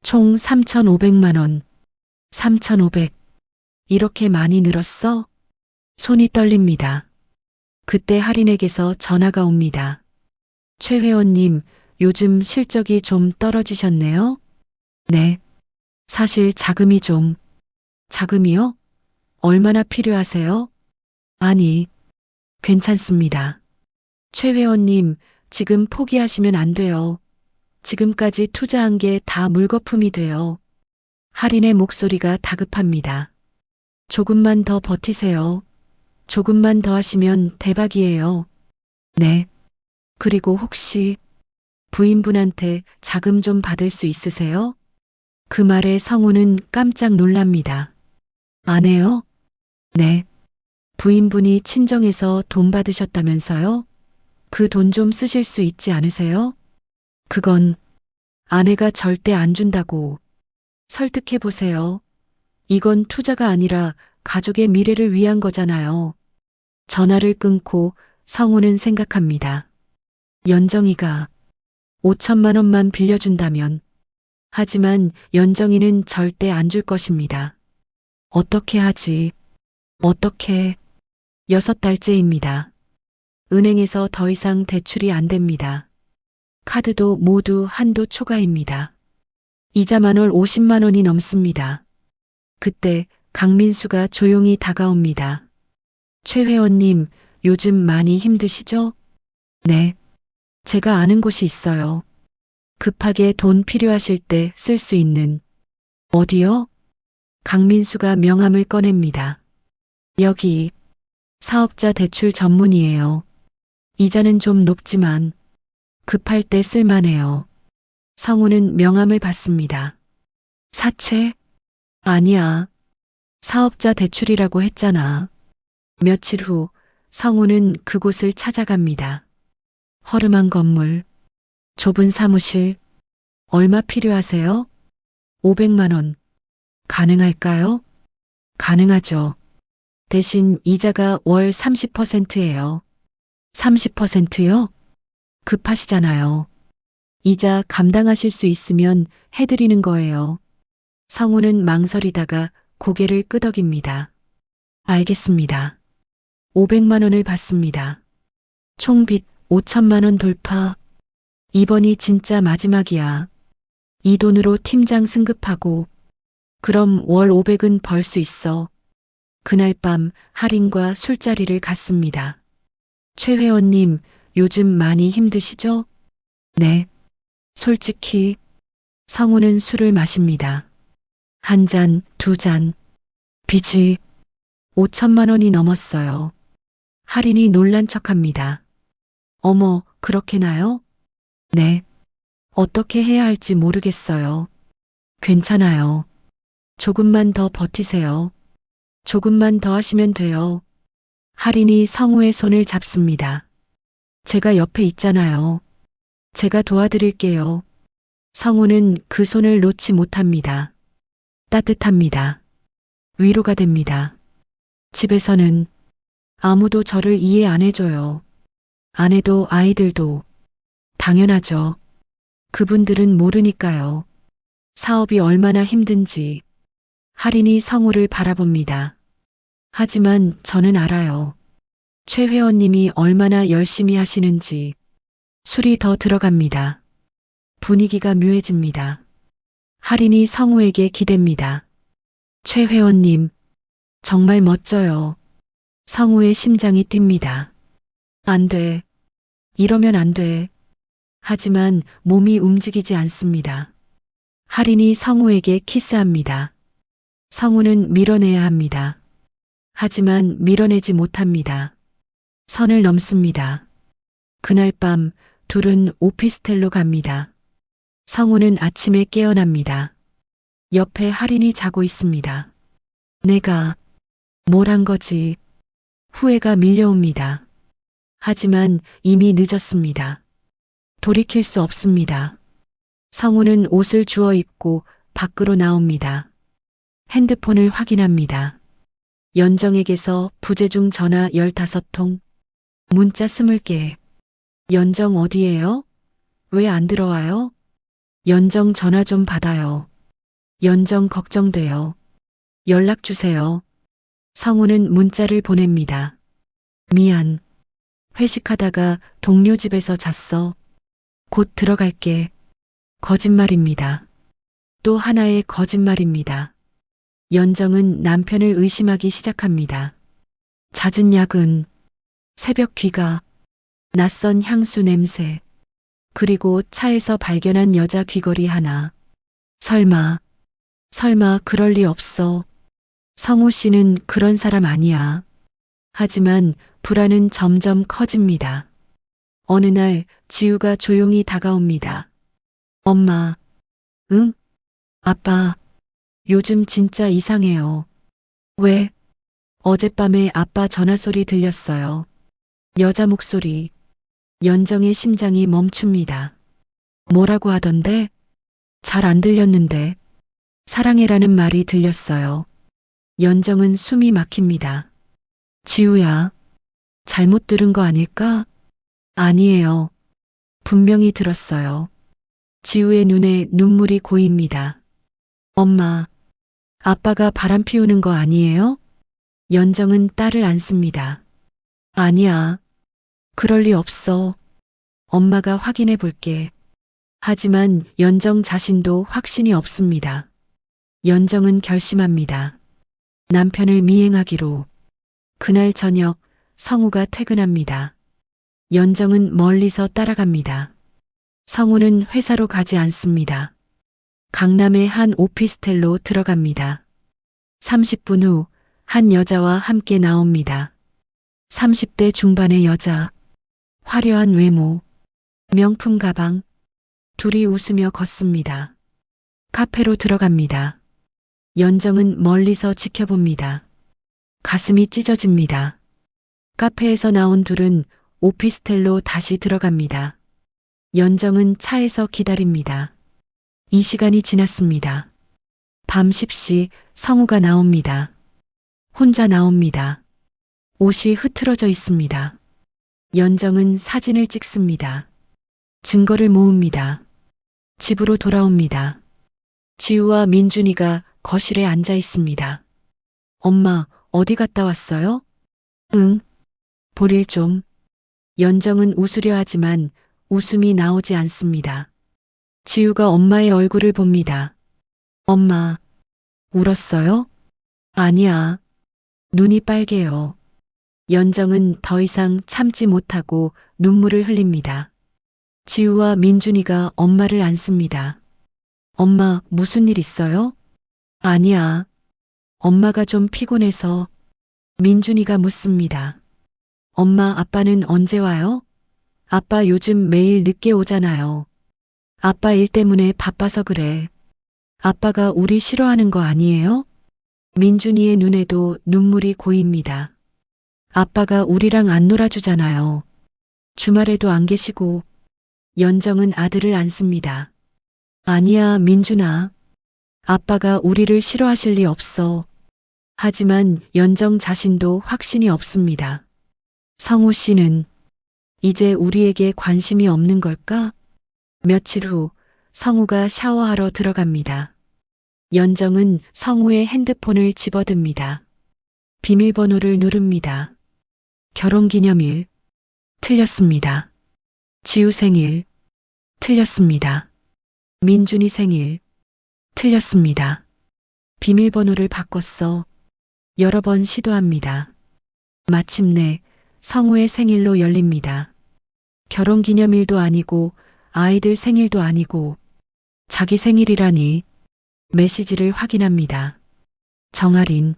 총 3,500만 원, 3,500. 이렇게 많이 늘었어? 손이 떨립니다. 그때 할인액에서 전화가 옵니다. 최 회원님, 요즘 실적이 좀 떨어지셨네요? 네. 사실 자금이 좀. 자금이요? 얼마나 필요하세요? 아니, 괜찮습니다. 최 회원님, 지금 포기하시면 안 돼요. 지금까지 투자한 게 다 물거품이 돼요. 할인의 목소리가 다급합니다. 조금만 더 버티세요. 조금만 더 하시면 대박이에요. 네. 그리고 혹시 부인분한테 자금 좀 받을 수 있으세요? 그 말에 성우는 깜짝 놀랍니다. 안 해요? 네. 부인분이 친정에서 돈 받으셨다면서요? 그 돈 좀 쓰실 수 있지 않으세요? 그건 아내가 절대 안 준다고. 설득해 보세요. 이건 투자가 아니라 가족의 미래를 위한 거잖아요. 전화를 끊고 성우는 생각합니다. 연정이가 5천만 원만 빌려준다면. 하지만 연정이는 절대 안 줄 것입니다. 어떻게 하지? 어떻게? 6달째입니다. 은행에서 더 이상 대출이 안 됩니다. 카드도 모두 한도 초과입니다. 이자만 월 50만 원이 넘습니다. 그때 강민수가 조용히 다가옵니다. 최 회원님, 요즘 많이 힘드시죠? 네. 제가 아는 곳이 있어요. 급하게 돈 필요하실 때 쓸 수 있는. 어디요? 강민수가 명함을 꺼냅니다. 여기. 사업자 대출 전문이에요. 이자는 좀 높지만 급할 때 쓸만해요. 성우는 명함을 받습니다. 사채? 아니야. 사업자 대출이라고 했잖아. 며칠 후 성우는 그곳을 찾아갑니다. 허름한 건물, 좁은 사무실, 얼마 필요하세요? 500만 원. 가능할까요? 가능하죠. 대신 이자가 월 30%예요. 30%요? 급하시잖아요. 이자 감당하실 수 있으면 해드리는 거예요. 성우는 망설이다가 고개를 끄덕입니다. 알겠습니다. 500만 원을 받습니다. 총 빚 5천만 원 돌파. 이번이 진짜 마지막이야. 이 돈으로 팀장 승급하고 그럼 월 500은 벌 수 있어. 그날 밤 할인과 술자리를 갔습니다. 최 회원님, 요즘 많이 힘드시죠? 네. 솔직히 성우는 술을 마십니다. 한 잔, 두 잔. 빚이 5천만 원이 넘었어요. 할인이 놀란 척합니다. 어머, 그렇게나요? 네. 어떻게 해야 할지 모르겠어요. 괜찮아요. 조금만 더 버티세요. 조금만 더 하시면 돼요. 할인이 성우의 손을 잡습니다. 제가 옆에 있잖아요. 제가 도와드릴게요. 성우는 그 손을 놓지 못합니다. 따뜻합니다. 위로가 됩니다. 집에서는 아무도 저를 이해 안 해줘요. 아내도 아이들도. 당연하죠. 그분들은 모르니까요. 사업이 얼마나 힘든지. 할인이 성우를 바라봅니다. 하지만 저는 알아요. 최 회원님이 얼마나 열심히 하시는지. 술이 더 들어갑니다. 분위기가 묘해집니다. 할인이 성우에게 기댑니다. 최 회원님, 정말 멋져요. 성우의 심장이 뜁니다. 안 돼. 이러면 안 돼. 하지만 몸이 움직이지 않습니다. 할인이 성우에게 키스합니다. 성우는 밀어내야 합니다. 하지만 밀어내지 못합니다. 선을 넘습니다. 그날 밤 둘은 오피스텔로 갑니다. 성우는 아침에 깨어납니다. 옆에 할인이 자고 있습니다. 내가 뭘 한 거지? 후회가 밀려옵니다. 하지만 이미 늦었습니다. 돌이킬 수 없습니다. 성우는 옷을 주워 입고 밖으로 나옵니다. 핸드폰을 확인합니다. 연정에게서 부재중 전화 15통, 문자 20개. 연정 어디예요? 왜 안 들어와요? 연정 전화 좀 받아요. 연정 걱정돼요. 연락 주세요. 성우는 문자를 보냅니다. 미안. 회식하다가 동료 집에서 잤어. 곧 들어갈게. 거짓말입니다. 또 하나의 거짓말입니다. 연정은 남편을 의심하기 시작합니다. 잦은 야근, 새벽 귀가, 낯선 향수 냄새, 그리고 차에서 발견한 여자 귀걸이 하나. 설마 그럴 리 없어. 성우 씨는 그런 사람 아니야. 하지만 불안은 점점 커집니다. 어느 날 지우가 조용히 다가옵니다. 엄마, 응? 아빠, 요즘 진짜 이상해요. 왜? 어젯밤에 아빠 전화 소리 들렸어요. 여자 목소리. 연정의 심장이 멈춥니다. 뭐라고 하던데? 잘 안 들렸는데. 사랑해라는 말이 들렸어요. 연정은 숨이 막힙니다. 지우야, 잘못 들은 거 아닐까? 아니에요. 분명히 들었어요. 지우의 눈에 눈물이 고입니다. 엄마, 아빠가 바람 피우는 거 아니에요? 연정은 딸을 안습니다. 아니야. 그럴 리 없어. 엄마가 확인해 볼게. 하지만 연정 자신도 확신이 없습니다. 연정은 결심합니다. 남편을 미행하기로. 그날 저녁 성우가 퇴근합니다. 연정은 멀리서 따라갑니다. 성우는 회사로 가지 않습니다. 강남의 한 오피스텔로 들어갑니다. 30분 후 한 여자와 함께 나옵니다. 30대 중반의 여자. 화려한 외모. 명품 가방. 둘이 웃으며 걷습니다. 카페로 들어갑니다. 연정은 멀리서 지켜봅니다. 가슴이 찢어집니다. 카페에서 나온 둘은 오피스텔로 다시 들어갑니다. 연정은 차에서 기다립니다. 이 시간이 지났습니다. 밤 10시 성우가 나옵니다. 혼자 나옵니다. 옷이 흐트러져 있습니다. 연정은 사진을 찍습니다. 증거를 모읍니다. 집으로 돌아옵니다. 지우와 민준이가 거실에 앉아 있습니다. 엄마, 어디 갔다 왔어요? 응. 볼일 좀. 연정은 웃으려 하지만 웃음이 나오지 않습니다. 지우가 엄마의 얼굴을 봅니다. 엄마, 울었어요? 아니야. 눈이 빨개요. 연정은 더 이상 참지 못하고 눈물을 흘립니다. 지우와 민준이가 엄마를 안습니다. 엄마, 무슨 일 있어요? 아니야. 엄마가 좀 피곤해서. 민준이가 묻습니다. 엄마, 아빠는 언제 와요? 아빠 요즘 매일 늦게 오잖아요. 아빠 일 때문에 바빠서 그래. 아빠가 우리 싫어하는 거 아니에요? 민준이의 눈에도 눈물이 고입니다. 아빠가 우리랑 안 놀아주잖아요. 주말에도 안 계시고. 연정은 아들을 안습니다. 아니야, 민준아. 아빠가 우리를 싫어하실 리 없어. 하지만 연정 자신도 확신이 없습니다. 성우 씨는 이제 우리에게 관심이 없는 걸까? 며칠 후 성우가 샤워하러 들어갑니다. 연정은 성우의 핸드폰을 집어듭니다. 비밀번호를 누릅니다. 결혼기념일. 틀렸습니다. 지우 생일. 틀렸습니다. 민준이 생일. 틀렸습니다. 비밀번호를 바꿨어. 여러 번 시도합니다. 마침내 성우의 생일로 열립니다. 결혼기념일도 아니고 아이들 생일도 아니고 자기 생일이라니. 메시지를 확인합니다. 정아린.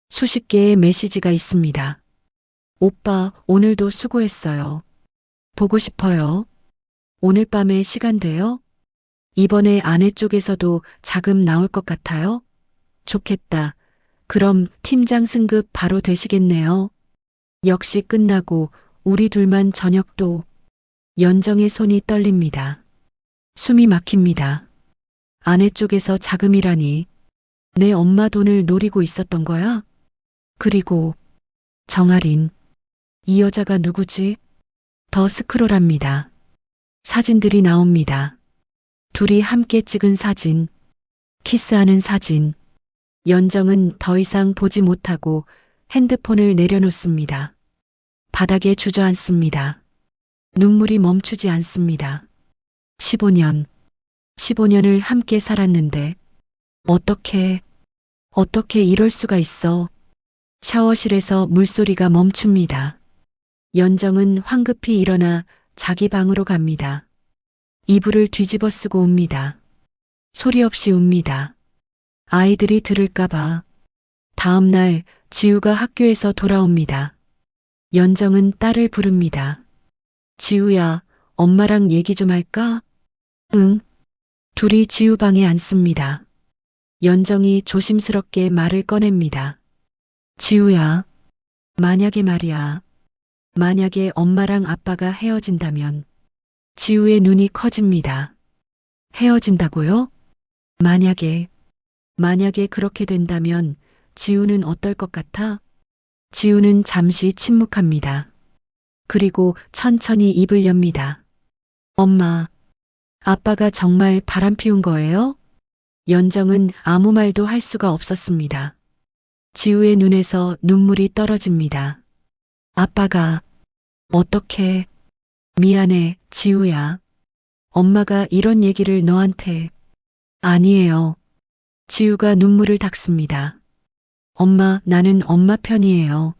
수십 개의 메시지가 있습니다. 오빠, 오늘도 수고했어요. 보고 싶어요. 오늘 밤에 시간 돼요? 이번에 아내 쪽에서도 자금 나올 것 같아요? 좋겠다. 그럼 팀장 승급 바로 되시겠네요. 역시 끝나고 우리 둘만 저녁도. 연정의 손이 떨립니다. 숨이 막힙니다. 아내 쪽에서 자금이라니. 내 엄마 돈을 노리고 있었던 거야? 그리고 정아린. 이 여자가 누구지? 더 스크롤합니다. 사진들이 나옵니다. 둘이 함께 찍은 사진. 키스하는 사진. 연정은 더 이상 보지 못하고 핸드폰을 내려놓습니다. 바닥에 주저앉습니다. 눈물이 멈추지 않습니다. 15년을 함께 살았는데 어떻게 이럴 수가 있어. 샤워실에서 물소리가 멈춥니다. 연정은 황급히 일어나 자기 방으로 갑니다. 이불을 뒤집어 쓰고 웁니다. 소리 없이 웁니다. 아이들이 들을까봐. 다음 날 지우가 학교에서 돌아옵니다. 연정은 딸을 부릅니다. 지우야, 엄마랑 얘기 좀 할까? 응. 둘이 지우 방에 앉습니다. 연정이 조심스럽게 말을 꺼냅니다. 지우야, 만약에 말이야. 만약에 엄마랑 아빠가 헤어진다면 지우의 눈이 커집니다. 헤어진다고요? 만약에 그렇게 된다면 지우는 어떨 것 같아? 지우는 잠시 침묵합니다. 그리고 천천히 입을 엽니다. 엄마, 아빠가 정말 바람 피운 거예요? 연정은 아무 말도 할 수가 없었습니다. 지우의 눈에서 눈물이 떨어집니다. 아빠가 어떻게 미안해, 지우야. 엄마가 이런 얘기를 너한테 아니에요. 지우가 눈물을 닦습니다. 엄마, 나는 엄마 편이에요.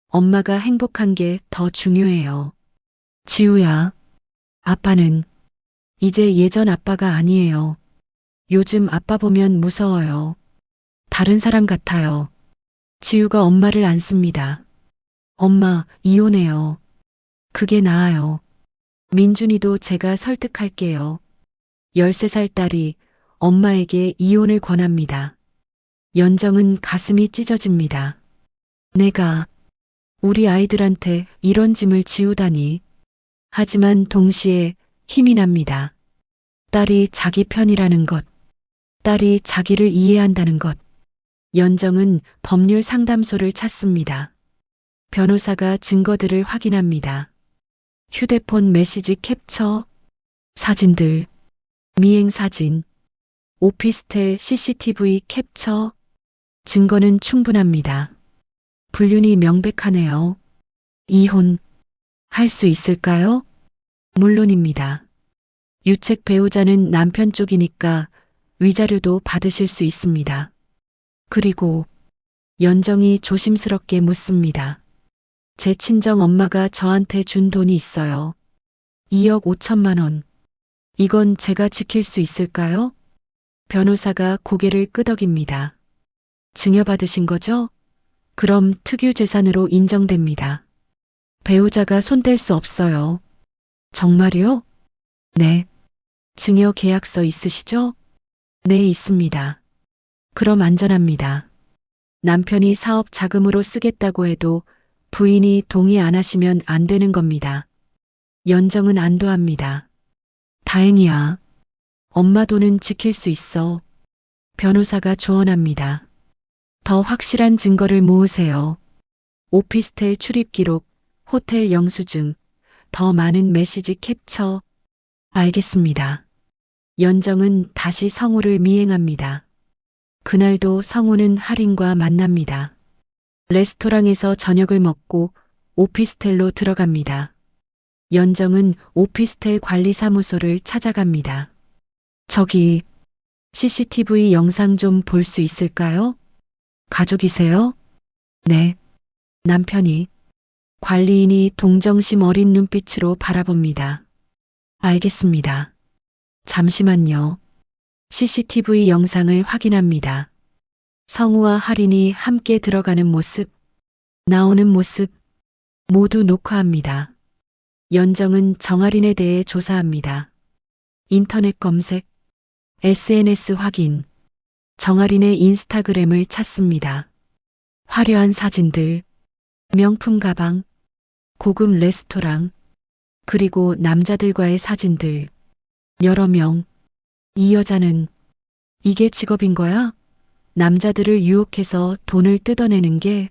엄마가 행복한 게 더 중요해요. 지우야, 아빠는 이제 예전 아빠가 아니에요. 요즘 아빠 보면 무서워요. 다른 사람 같아요. 지우가 엄마를 안습니다. 엄마, 이혼해요. 그게 나아요. 민준이도 제가 설득할게요. 13살 딸이 엄마에게 이혼을 권합니다. 연정은 가슴이 찢어집니다. 내가 우리 아이들한테 이런 짐을 지우다니. 하지만 동시에 힘이 납니다. 딸이 자기 편이라는 것, 딸이 자기를 이해한다는 것. 연정은 법률 상담소를 찾습니다. 변호사가 증거들을 확인합니다. 휴대폰 메시지 캡처, 사진들, 미행 사진, 오피스텔 CCTV 캡처, 증거는 충분합니다. 불륜이 명백하네요. 이혼, 할 수 있을까요? 물론입니다. 유책 배우자는 남편 쪽이니까 위자료도 받으실 수 있습니다. 그리고 연정이 조심스럽게 묻습니다. 제 친정 엄마가 저한테 준 돈이 있어요. 2억 5천만 원. 이건 제가 지킬 수 있을까요? 변호사가 고개를 끄덕입니다. 증여받으신 거죠? 그럼 특유 재산으로 인정됩니다. 배우자가 손댈 수 없어요. 정말요? 네. 증여 계약서 있으시죠? 네, 있습니다. 그럼 안전합니다. 남편이 사업 자금으로 쓰겠다고 해도 부인이 동의 안 하시면 안 되는 겁니다. 연정은 안도합니다. 다행이야. 엄마 돈은 지킬 수 있어. 변호사가 조언합니다. 더 확실한 증거를 모으세요. 오피스텔 출입 기록, 호텔 영수증, 더 많은 메시지 캡처. 알겠습니다. 연정은 다시 성우를 미행합니다. 그날도 성우는 할인과 만납니다. 레스토랑에서 저녁을 먹고 오피스텔로 들어갑니다. 연정은 오피스텔 관리사무소를 찾아갑니다. 저기 CCTV 영상 좀 볼 수 있을까요? 가족이세요? 네. 남편이. 관리인이 동정심 어린 눈빛으로 바라봅니다. 알겠습니다. 잠시만요. CCTV 영상을 확인합니다. 성우와 할인이 함께 들어가는 모습, 나오는 모습 모두 녹화합니다. 연정은 정할인에 대해 조사합니다. 인터넷 검색, SNS 확인, 정할인의 인스타그램을 찾습니다. 화려한 사진들, 명품 가방, 고급 레스토랑, 그리고 남자들과의 사진들, 여러 명. 이 여자는 이게 직업인 거야? 남자들을 유혹해서 돈을 뜯어내는 게.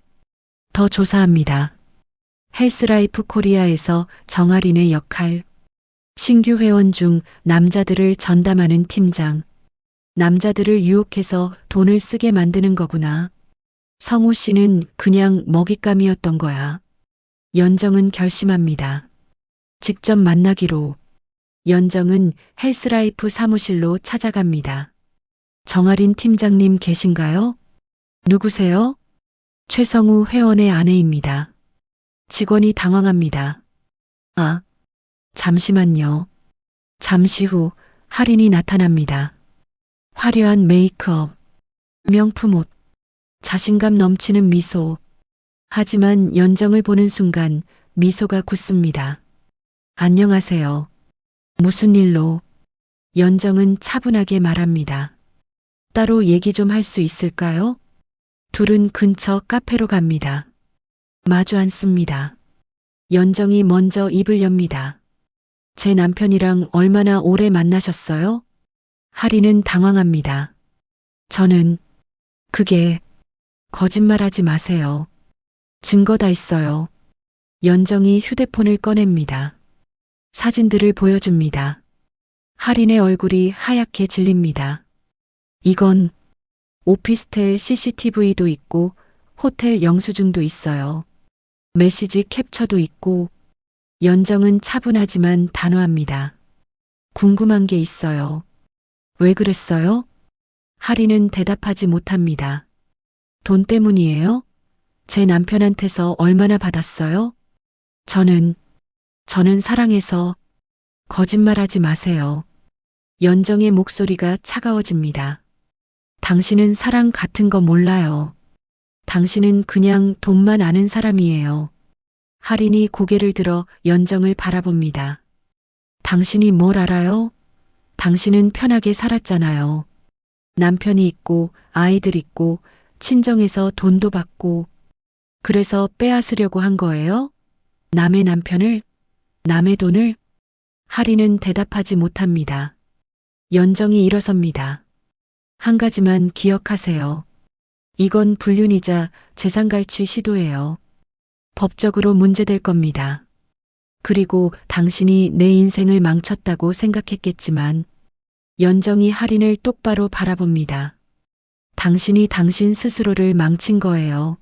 더 조사합니다. 헬스라이프 코리아에서 정할인의 역할, 신규 회원 중 남자들을 전담하는 팀장, 남자들을 유혹해서 돈을 쓰게 만드는 거구나. 성우 씨는 그냥 먹잇감이었던 거야. 연정은 결심합니다. 직접 만나기로. 연정은 헬스라이프 사무실로 찾아갑니다. 정할인 팀장님 계신가요? 누구세요? 최성우 회원의 아내입니다. 직원이 당황합니다. 아, 잠시만요. 잠시 후 할인이 나타납니다. 화려한 메이크업, 명품 옷, 자신감 넘치는 미소. 하지만 연정을 보는 순간 미소가 굳습니다. 안녕하세요. 무슨 일로? 연정은 차분하게 말합니다. 따로 얘기 좀 할 수 있을까요? 둘은 근처 카페로 갑니다. 마주 앉습니다. 연정이 먼저 입을 엽니다. 제 남편이랑 얼마나 오래 만나셨어요? 하리는 당황합니다. 저는 그게 거짓말하지 마세요. 증거 다 있어요. 연정이 휴대폰을 꺼냅니다. 사진들을 보여줍니다. 하린의 얼굴이 하얗게 질립니다. 이건 오피스텔 CCTV도 있고 호텔 영수증도 있어요. 메시지 캡처도 있고. 연정은 차분하지만 단호합니다. 궁금한 게 있어요. 왜 그랬어요? 하리는 대답하지 못합니다. 돈 때문이에요? 제 남편한테서 얼마나 받았어요? 저는 사랑해서. 거짓말하지 마세요. 연정의 목소리가 차가워집니다. 당신은 사랑 같은 거 몰라요. 당신은 그냥 돈만 아는 사람이에요. 하린이 고개를 들어 연정을 바라봅니다. 당신이 뭘 알아요? 당신은 편하게 살았잖아요. 남편이 있고 아이들 있고 친정에서 돈도 받고. 그래서 빼앗으려고 한 거예요? 남의 남편을? 남의 돈을? 하리는 대답하지 못합니다. 연정이 일어섭니다. 한 가지만 기억하세요. 이건 불륜이자 재산갈취 시도예요. 법적으로 문제될 겁니다. 그리고 당신이 내 인생을 망쳤다고 생각했겠지만. 연정이 하린을 똑바로 바라봅니다. 당신이 당신 스스로를 망친 거예요.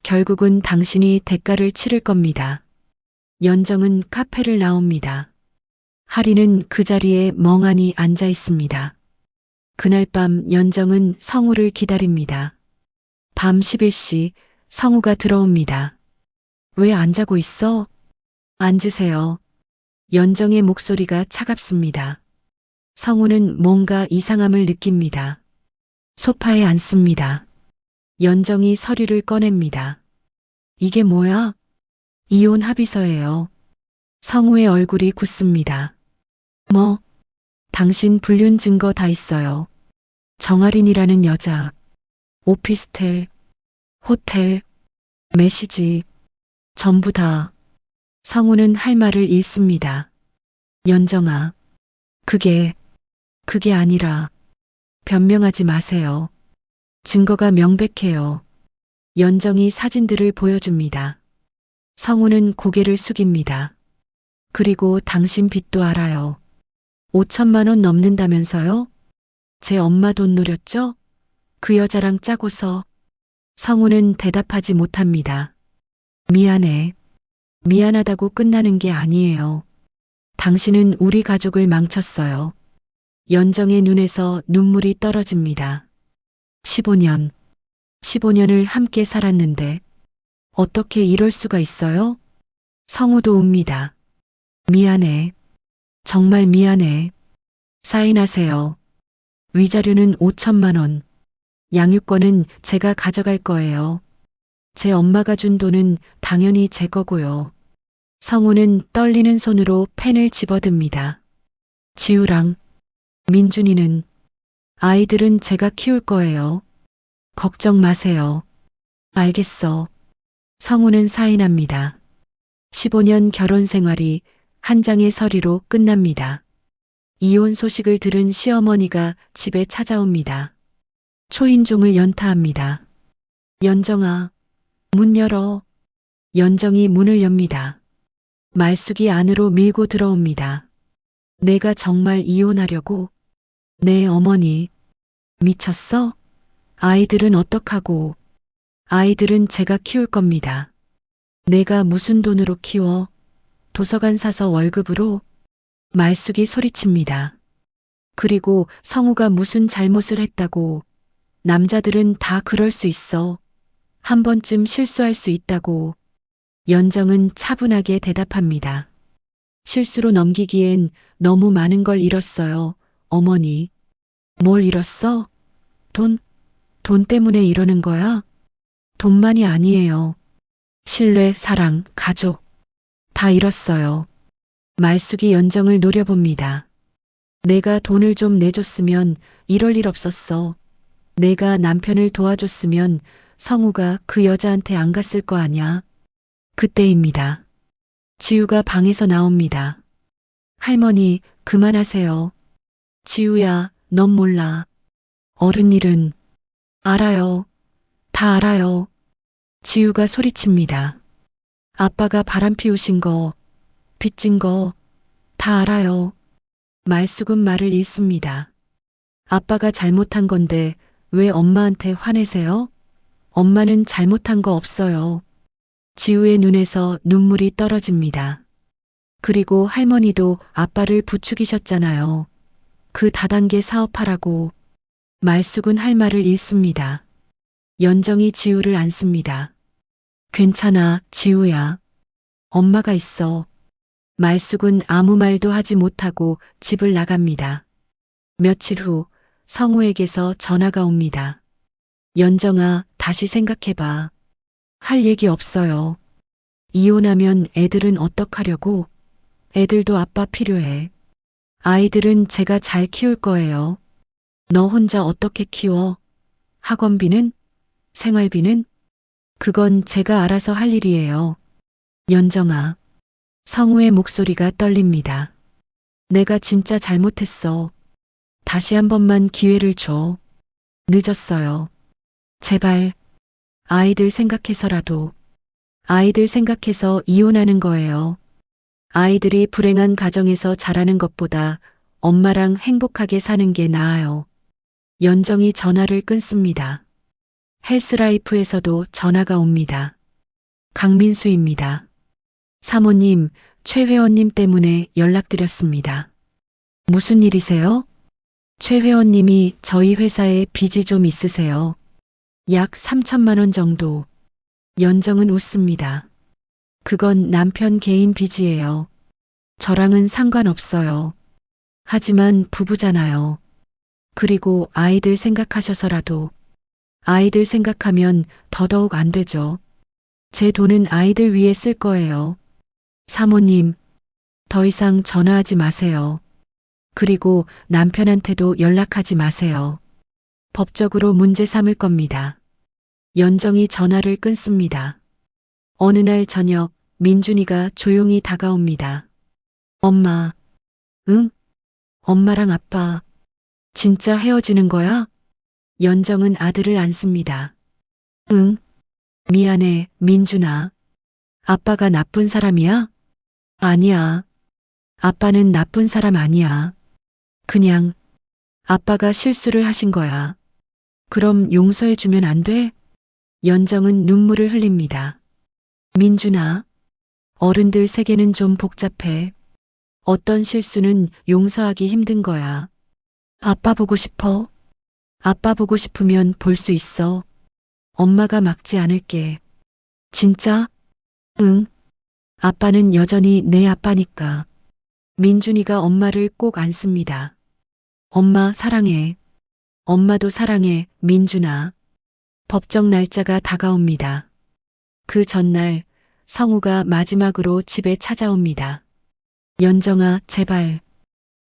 결국은 당신이 대가를 치를 겁니다. 연정은 카페를 나옵니다. 하린은 그 자리에 멍하니 앉아 있습니다. 그날 밤 연정은 성우를 기다립니다. 밤 11시 성우가 들어옵니다. 왜 안 자고 있어? 앉으세요. 연정의 목소리가 차갑습니다. 성우는 뭔가 이상함을 느낍니다. 소파에 앉습니다. 연정이 서류를 꺼냅니다. 이게 뭐야? 이혼 합의서예요. 성우의 얼굴이 굳습니다. 뭐? 당신 불륜 증거 다 있어요. 정아린이라는 여자, 오피스텔, 호텔, 메시지, 전부 다. 성우는 할 말을 잃습니다. 연정아, 그게 아니라. 변명하지 마세요. 증거가 명백해요. 연정이 사진들을 보여줍니다. 성우는 고개를 숙입니다. 그리고 당신 빚도 알아요. 5천만 원 넘는다면서요? 제 엄마 돈 노렸죠? 그 여자랑 짜고서. 성우는 대답하지 못합니다. 미안해. 미안하다고 끝나는 게 아니에요. 당신은 우리 가족을 망쳤어요. 연정의 눈에서 눈물이 떨어집니다. 15년을 함께 살았는데 어떻게 이럴 수가 있어요? 성우도 웁니다. 미안해. 정말 미안해. 사인하세요. 위자료는 5천만 원. 양육권은 제가 가져갈 거예요. 제 엄마가 준 돈은 당연히 제 거고요. 성우는 떨리는 손으로 펜을 집어듭니다. 지우랑 민준이는, 아이들은 제가 키울 거예요. 걱정 마세요. 알겠어. 성우는 사인합니다. 15년 결혼 생활이 한 장의 서류로 끝납니다. 이혼 소식을 들은 시어머니가 집에 찾아옵니다. 초인종을 연타합니다. 연정아, 문 열어. 연정이 문을 엽니다. 말숙이 안으로 밀고 들어옵니다. 내가 정말 이혼하려고? 내 어머니. 미쳤어? 아이들은 어떡하고? 아이들은 제가 키울 겁니다. 내가 무슨 돈으로 키워? 도서관 사서 월급으로? 말숙이 소리칩니다. 그리고 성우가 무슨 잘못을 했다고? 남자들은 다 그럴 수 있어. 한 번쯤 실수할 수 있다고. 연정은 차분하게 대답합니다. 실수로 넘기기엔 너무 많은 걸 잃었어요, 어머니. 뭘 잃었어? 돈 때문에 이러는 거야? 돈만이 아니에요. 신뢰, 사랑, 가족. 다 잃었어요. 말숙이 연정을 노려봅니다. 내가 돈을 좀 내줬으면 이럴 일 없었어. 내가 남편을 도와줬으면 성우가 그 여자한테 안 갔을 거 아냐. 그때입니다. 지우가 방에서 나옵니다. 할머니, 그만하세요. 지우야, 넌 몰라. 어른 일은 알아요. 다 알아요. 지우가 소리칩니다. 아빠가 바람 피우신 거, 빚진 거, 다 알아요. 말숙은 말을 잃습니다. 아빠가 잘못한 건데 왜 엄마한테 화내세요? 엄마는 잘못한 거 없어요. 지우의 눈에서 눈물이 떨어집니다. 그리고 할머니도 아빠를 부추기셨잖아요. 그 다단계 사업하라고. 말숙은 할 말을 잃습니다. 연정이 지우를 안습니다. 괜찮아, 지우야. 엄마가 있어. 말숙은 아무 말도 하지 못하고 집을 나갑니다. 며칠 후 성우에게서 전화가 옵니다. 연정아, 다시 생각해봐. 할 얘기 없어요. 이혼하면 애들은 어떡하려고? 애들도 아빠 필요해. 아이들은 제가 잘 키울 거예요. 너 혼자 어떻게 키워? 학원비는? 생활비는? 그건 제가 알아서 할 일이에요. 연정아. 성우의 목소리가 떨립니다. 내가 진짜 잘못했어. 다시 한 번만 기회를 줘. 늦었어요. 제발. 아이들 생각해서라도. 아이들 생각해서 이혼하는 거예요. 아이들이 불행한 가정에서 자라는 것보다 엄마랑 행복하게 사는 게 나아요. 연정이 전화를 끊습니다. 헬스라이프에서도 전화가 옵니다. 강민수입니다. 사모님, 최 회원님 때문에 연락드렸습니다. 무슨 일이세요? 최 회원님이 저희 회사에 빚이 좀 있으세요. 약 3천만 원 정도. 연정은 웃습니다. 그건 남편 개인 빚이에요. 저랑은 상관없어요. 하지만 부부잖아요. 그리고 아이들 생각하셔서라도. 아이들 생각하면 더더욱 안 되죠. 제 돈은 아이들 위해 쓸 거예요. 사모님, 더 이상 전화하지 마세요. 그리고 남편한테도 연락하지 마세요. 법적으로 문제 삼을 겁니다. 연정이 전화를 끊습니다. 어느 날 저녁 민준이가 조용히 다가옵니다. 엄마. 응? 엄마랑 아빠. 진짜 헤어지는 거야? 연정은 아들을 안습니다. 응? 미안해, 민준아. 아빠가 나쁜 사람이야? 아니야. 아빠는 나쁜 사람 아니야. 그냥 아빠가 실수를 하신 거야. 그럼 용서해주면 안 돼? 연정은 눈물을 흘립니다. 민준아, 어른들 세계는 좀 복잡해. 어떤 실수는 용서하기 힘든 거야. 아빠 보고 싶어? 아빠 보고 싶으면 볼 수 있어. 엄마가 막지 않을게. 진짜? 응. 아빠는 여전히 내 아빠니까. 민준이가 엄마를 꼭 안습니다. 엄마 사랑해. 엄마도 사랑해, 민준아. 법정 날짜가 다가옵니다. 그 전날 성우가 마지막으로 집에 찾아옵니다. 연정아, 제발.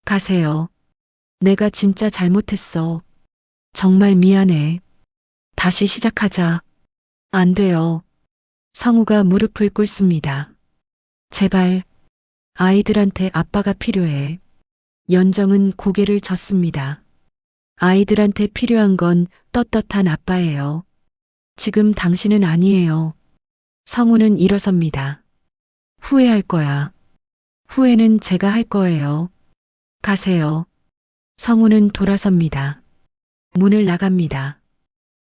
가세요. 내가 진짜 잘못했어. 정말 미안해. 다시 시작하자. 안 돼요. 성우가 무릎을 꿇습니다. 제발. 아이들한테 아빠가 필요해. 연정은 고개를 젓습니다. 아이들한테 필요한 건 떳떳한 아빠예요. 지금 당신은 아니에요. 성우는 일어섭니다. 후회할 거야. 후회는 제가 할 거예요. 가세요. 성우는 돌아섭니다. 문을 나갑니다.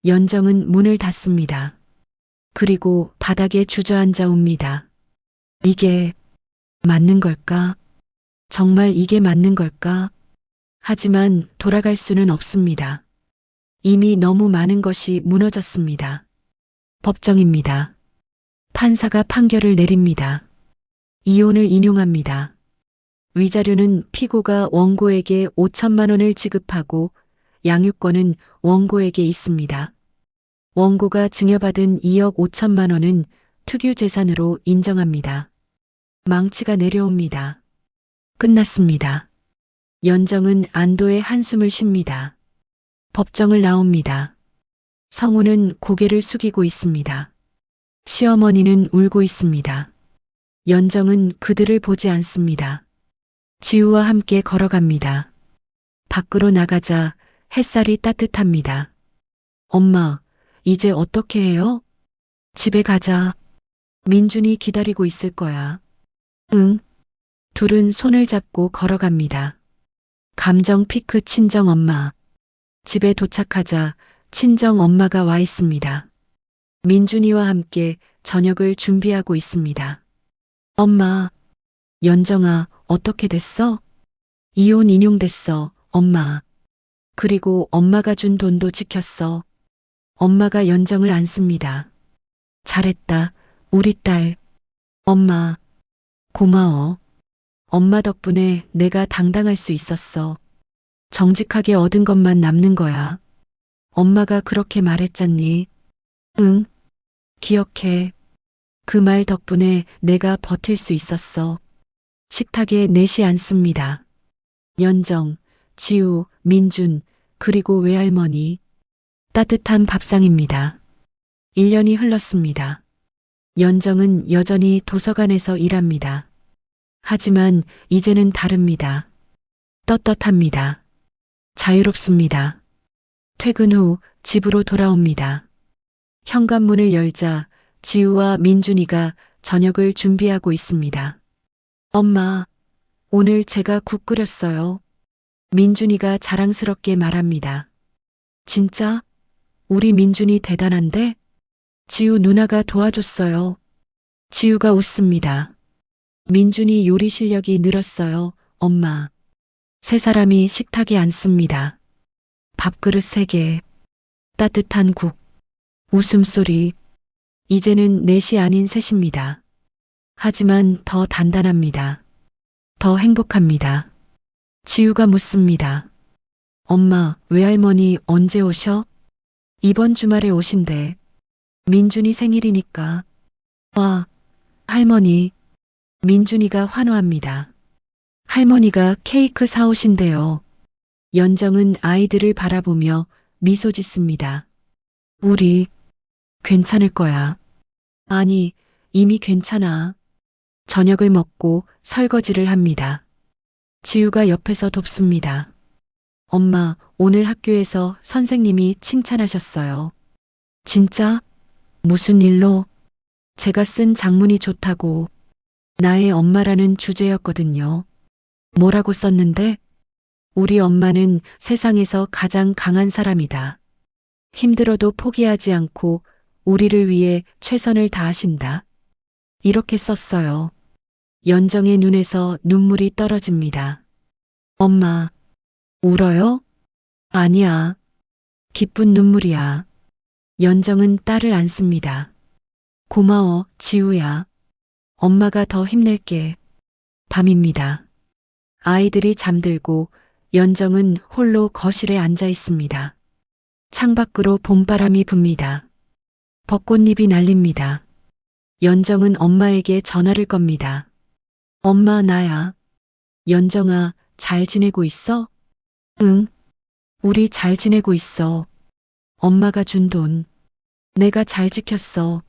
연정은 문을 닫습니다. 그리고 바닥에 주저앉아 옵니다. 이게 맞는 걸까? 정말 이게 맞는 걸까? 하지만 돌아갈 수는 없습니다. 이미 너무 많은 것이 무너졌습니다. 법정입니다. 판사가 판결을 내립니다. 이혼을 인용합니다. 위자료는 피고가 원고에게 5천만 원을 지급하고 양육권은 원고에게 있습니다. 원고가 증여받은 2억 5천만 원은 특유 재산으로 인정합니다. 망치가 내려옵니다. 끝났습니다. 연정은 안도의 한숨을 쉽니다. 법정을 나옵니다. 성우는 고개를 숙이고 있습니다. 시어머니는 울고 있습니다. 연정은 그들을 보지 않습니다. 지우와 함께 걸어갑니다. 밖으로 나가자 햇살이 따뜻합니다. 엄마, 이제 어떻게 해요? 집에 가자. 민준이 기다리고 있을 거야. 응. 둘은 손을 잡고 걸어갑니다. 감정 피크 친정 엄마. 집에 도착하자 친정 엄마가 와 있습니다. 민준이와 함께 저녁을 준비하고 있습니다. 엄마, 연정아, 어떻게 됐어? 이혼 인용됐어, 엄마. 그리고 엄마가 준 돈도 지켰어. 엄마가 연정을 안습니다. 잘했다, 우리 딸. 엄마, 고마워. 엄마 덕분에 내가 당당할 수 있었어. 정직하게 얻은 것만 남는 거야. 엄마가 그렇게 말했잖니. 응, 기억해. 그 말 덕분에 내가 버틸 수 있었어. 식탁에 넷이 앉습니다. 연정, 지우, 민준, 그리고 외할머니. 따뜻한 밥상입니다. 1년이 흘렀습니다. 연정은 여전히 도서관에서 일합니다. 하지만 이제는 다릅니다. 떳떳합니다. 자유롭습니다. 퇴근 후 집으로 돌아옵니다. 현관문을 열자 지우와 민준이가 저녁을 준비하고 있습니다. 엄마, 오늘 제가 국 끓였어요. 민준이가 자랑스럽게 말합니다. 진짜? 우리 민준이 대단한데? 지우 누나가 도와줬어요. 지우가 웃습니다. 민준이 요리 실력이 늘었어요, 엄마. 세 사람이 식탁에 앉습니다. 밥그릇 3개, 따뜻한 국, 웃음소리. 이제는 넷이 아닌 셋입니다. 하지만 더 단단합니다. 더 행복합니다. 지우가 묻습니다. 엄마, 외할머니 언제 오셔? 이번 주말에 오신대. 민준이 생일이니까. 와, 할머니. 민준이가 환호합니다. 할머니가 케이크 사오신대요. 연정은 아이들을 바라보며 미소 짓습니다. 우리 괜찮을 거야. 아니, 이미 괜찮아. 저녁을 먹고 설거지를 합니다. 지우가 옆에서 돕습니다. 엄마, 오늘 학교에서 선생님이 칭찬하셨어요. 진짜? 무슨 일로? 제가 쓴 작문이 좋다고. 나의 엄마라는 주제였거든요. 뭐라고 썼는데? 우리 엄마는 세상에서 가장 강한 사람이다. 힘들어도 포기하지 않고 우리를 위해 최선을 다하신다. 이렇게 썼어요. 연정의 눈에서 눈물이 떨어집니다. 엄마, 울어요? 아니야. 기쁜 눈물이야. 연정은 딸을 안습니다. 고마워, 지우야. 엄마가 더 힘낼게. 밤입니다. 아이들이 잠들고 연정은 홀로 거실에 앉아 있습니다. 창밖으로 봄바람이 붑니다. 벚꽃잎이 날립니다. 연정은 엄마에게 전화를 겁니다. 엄마, 나야. 연정아, 잘 지내고 있어? 응. 우리 잘 지내고 있어. 엄마가 준 돈. 내가 잘 지켰어.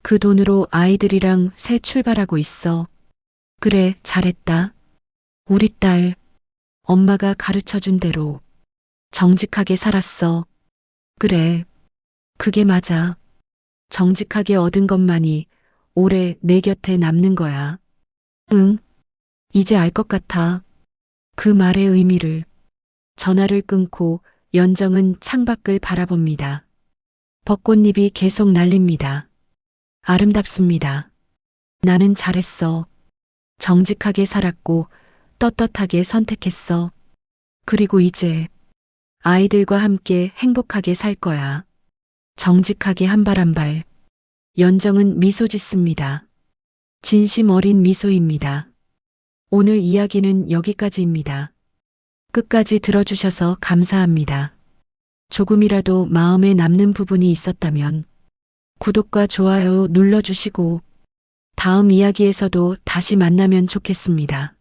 그 돈으로 아이들이랑 새 출발하고 있어. 그래, 잘했다. 우리 딸, 엄마가 가르쳐 준 대로 정직하게 살았어. 그래, 그게 맞아. 정직하게 얻은 것만이 오래 내 곁에 남는 거야. 응, 이제 알 것 같아. 그 말의 의미를. 전화를 끊고 연정은 창밖을 바라봅니다. 벚꽃잎이 계속 날립니다. 아름답습니다. 나는 잘했어. 정직하게 살았고 떳떳하게 선택했어. 그리고 이제 아이들과 함께 행복하게 살 거야. 정직하게 한 발 한 발. 연정은 미소 짓습니다. 진심 어린 미소입니다. 오늘 이야기는 여기까지입니다. 끝까지 들어주셔서 감사합니다. 조금이라도 마음에 남는 부분이 있었다면 구독과 좋아요 눌러주시고 다음 이야기에서도 다시 만나면 좋겠습니다.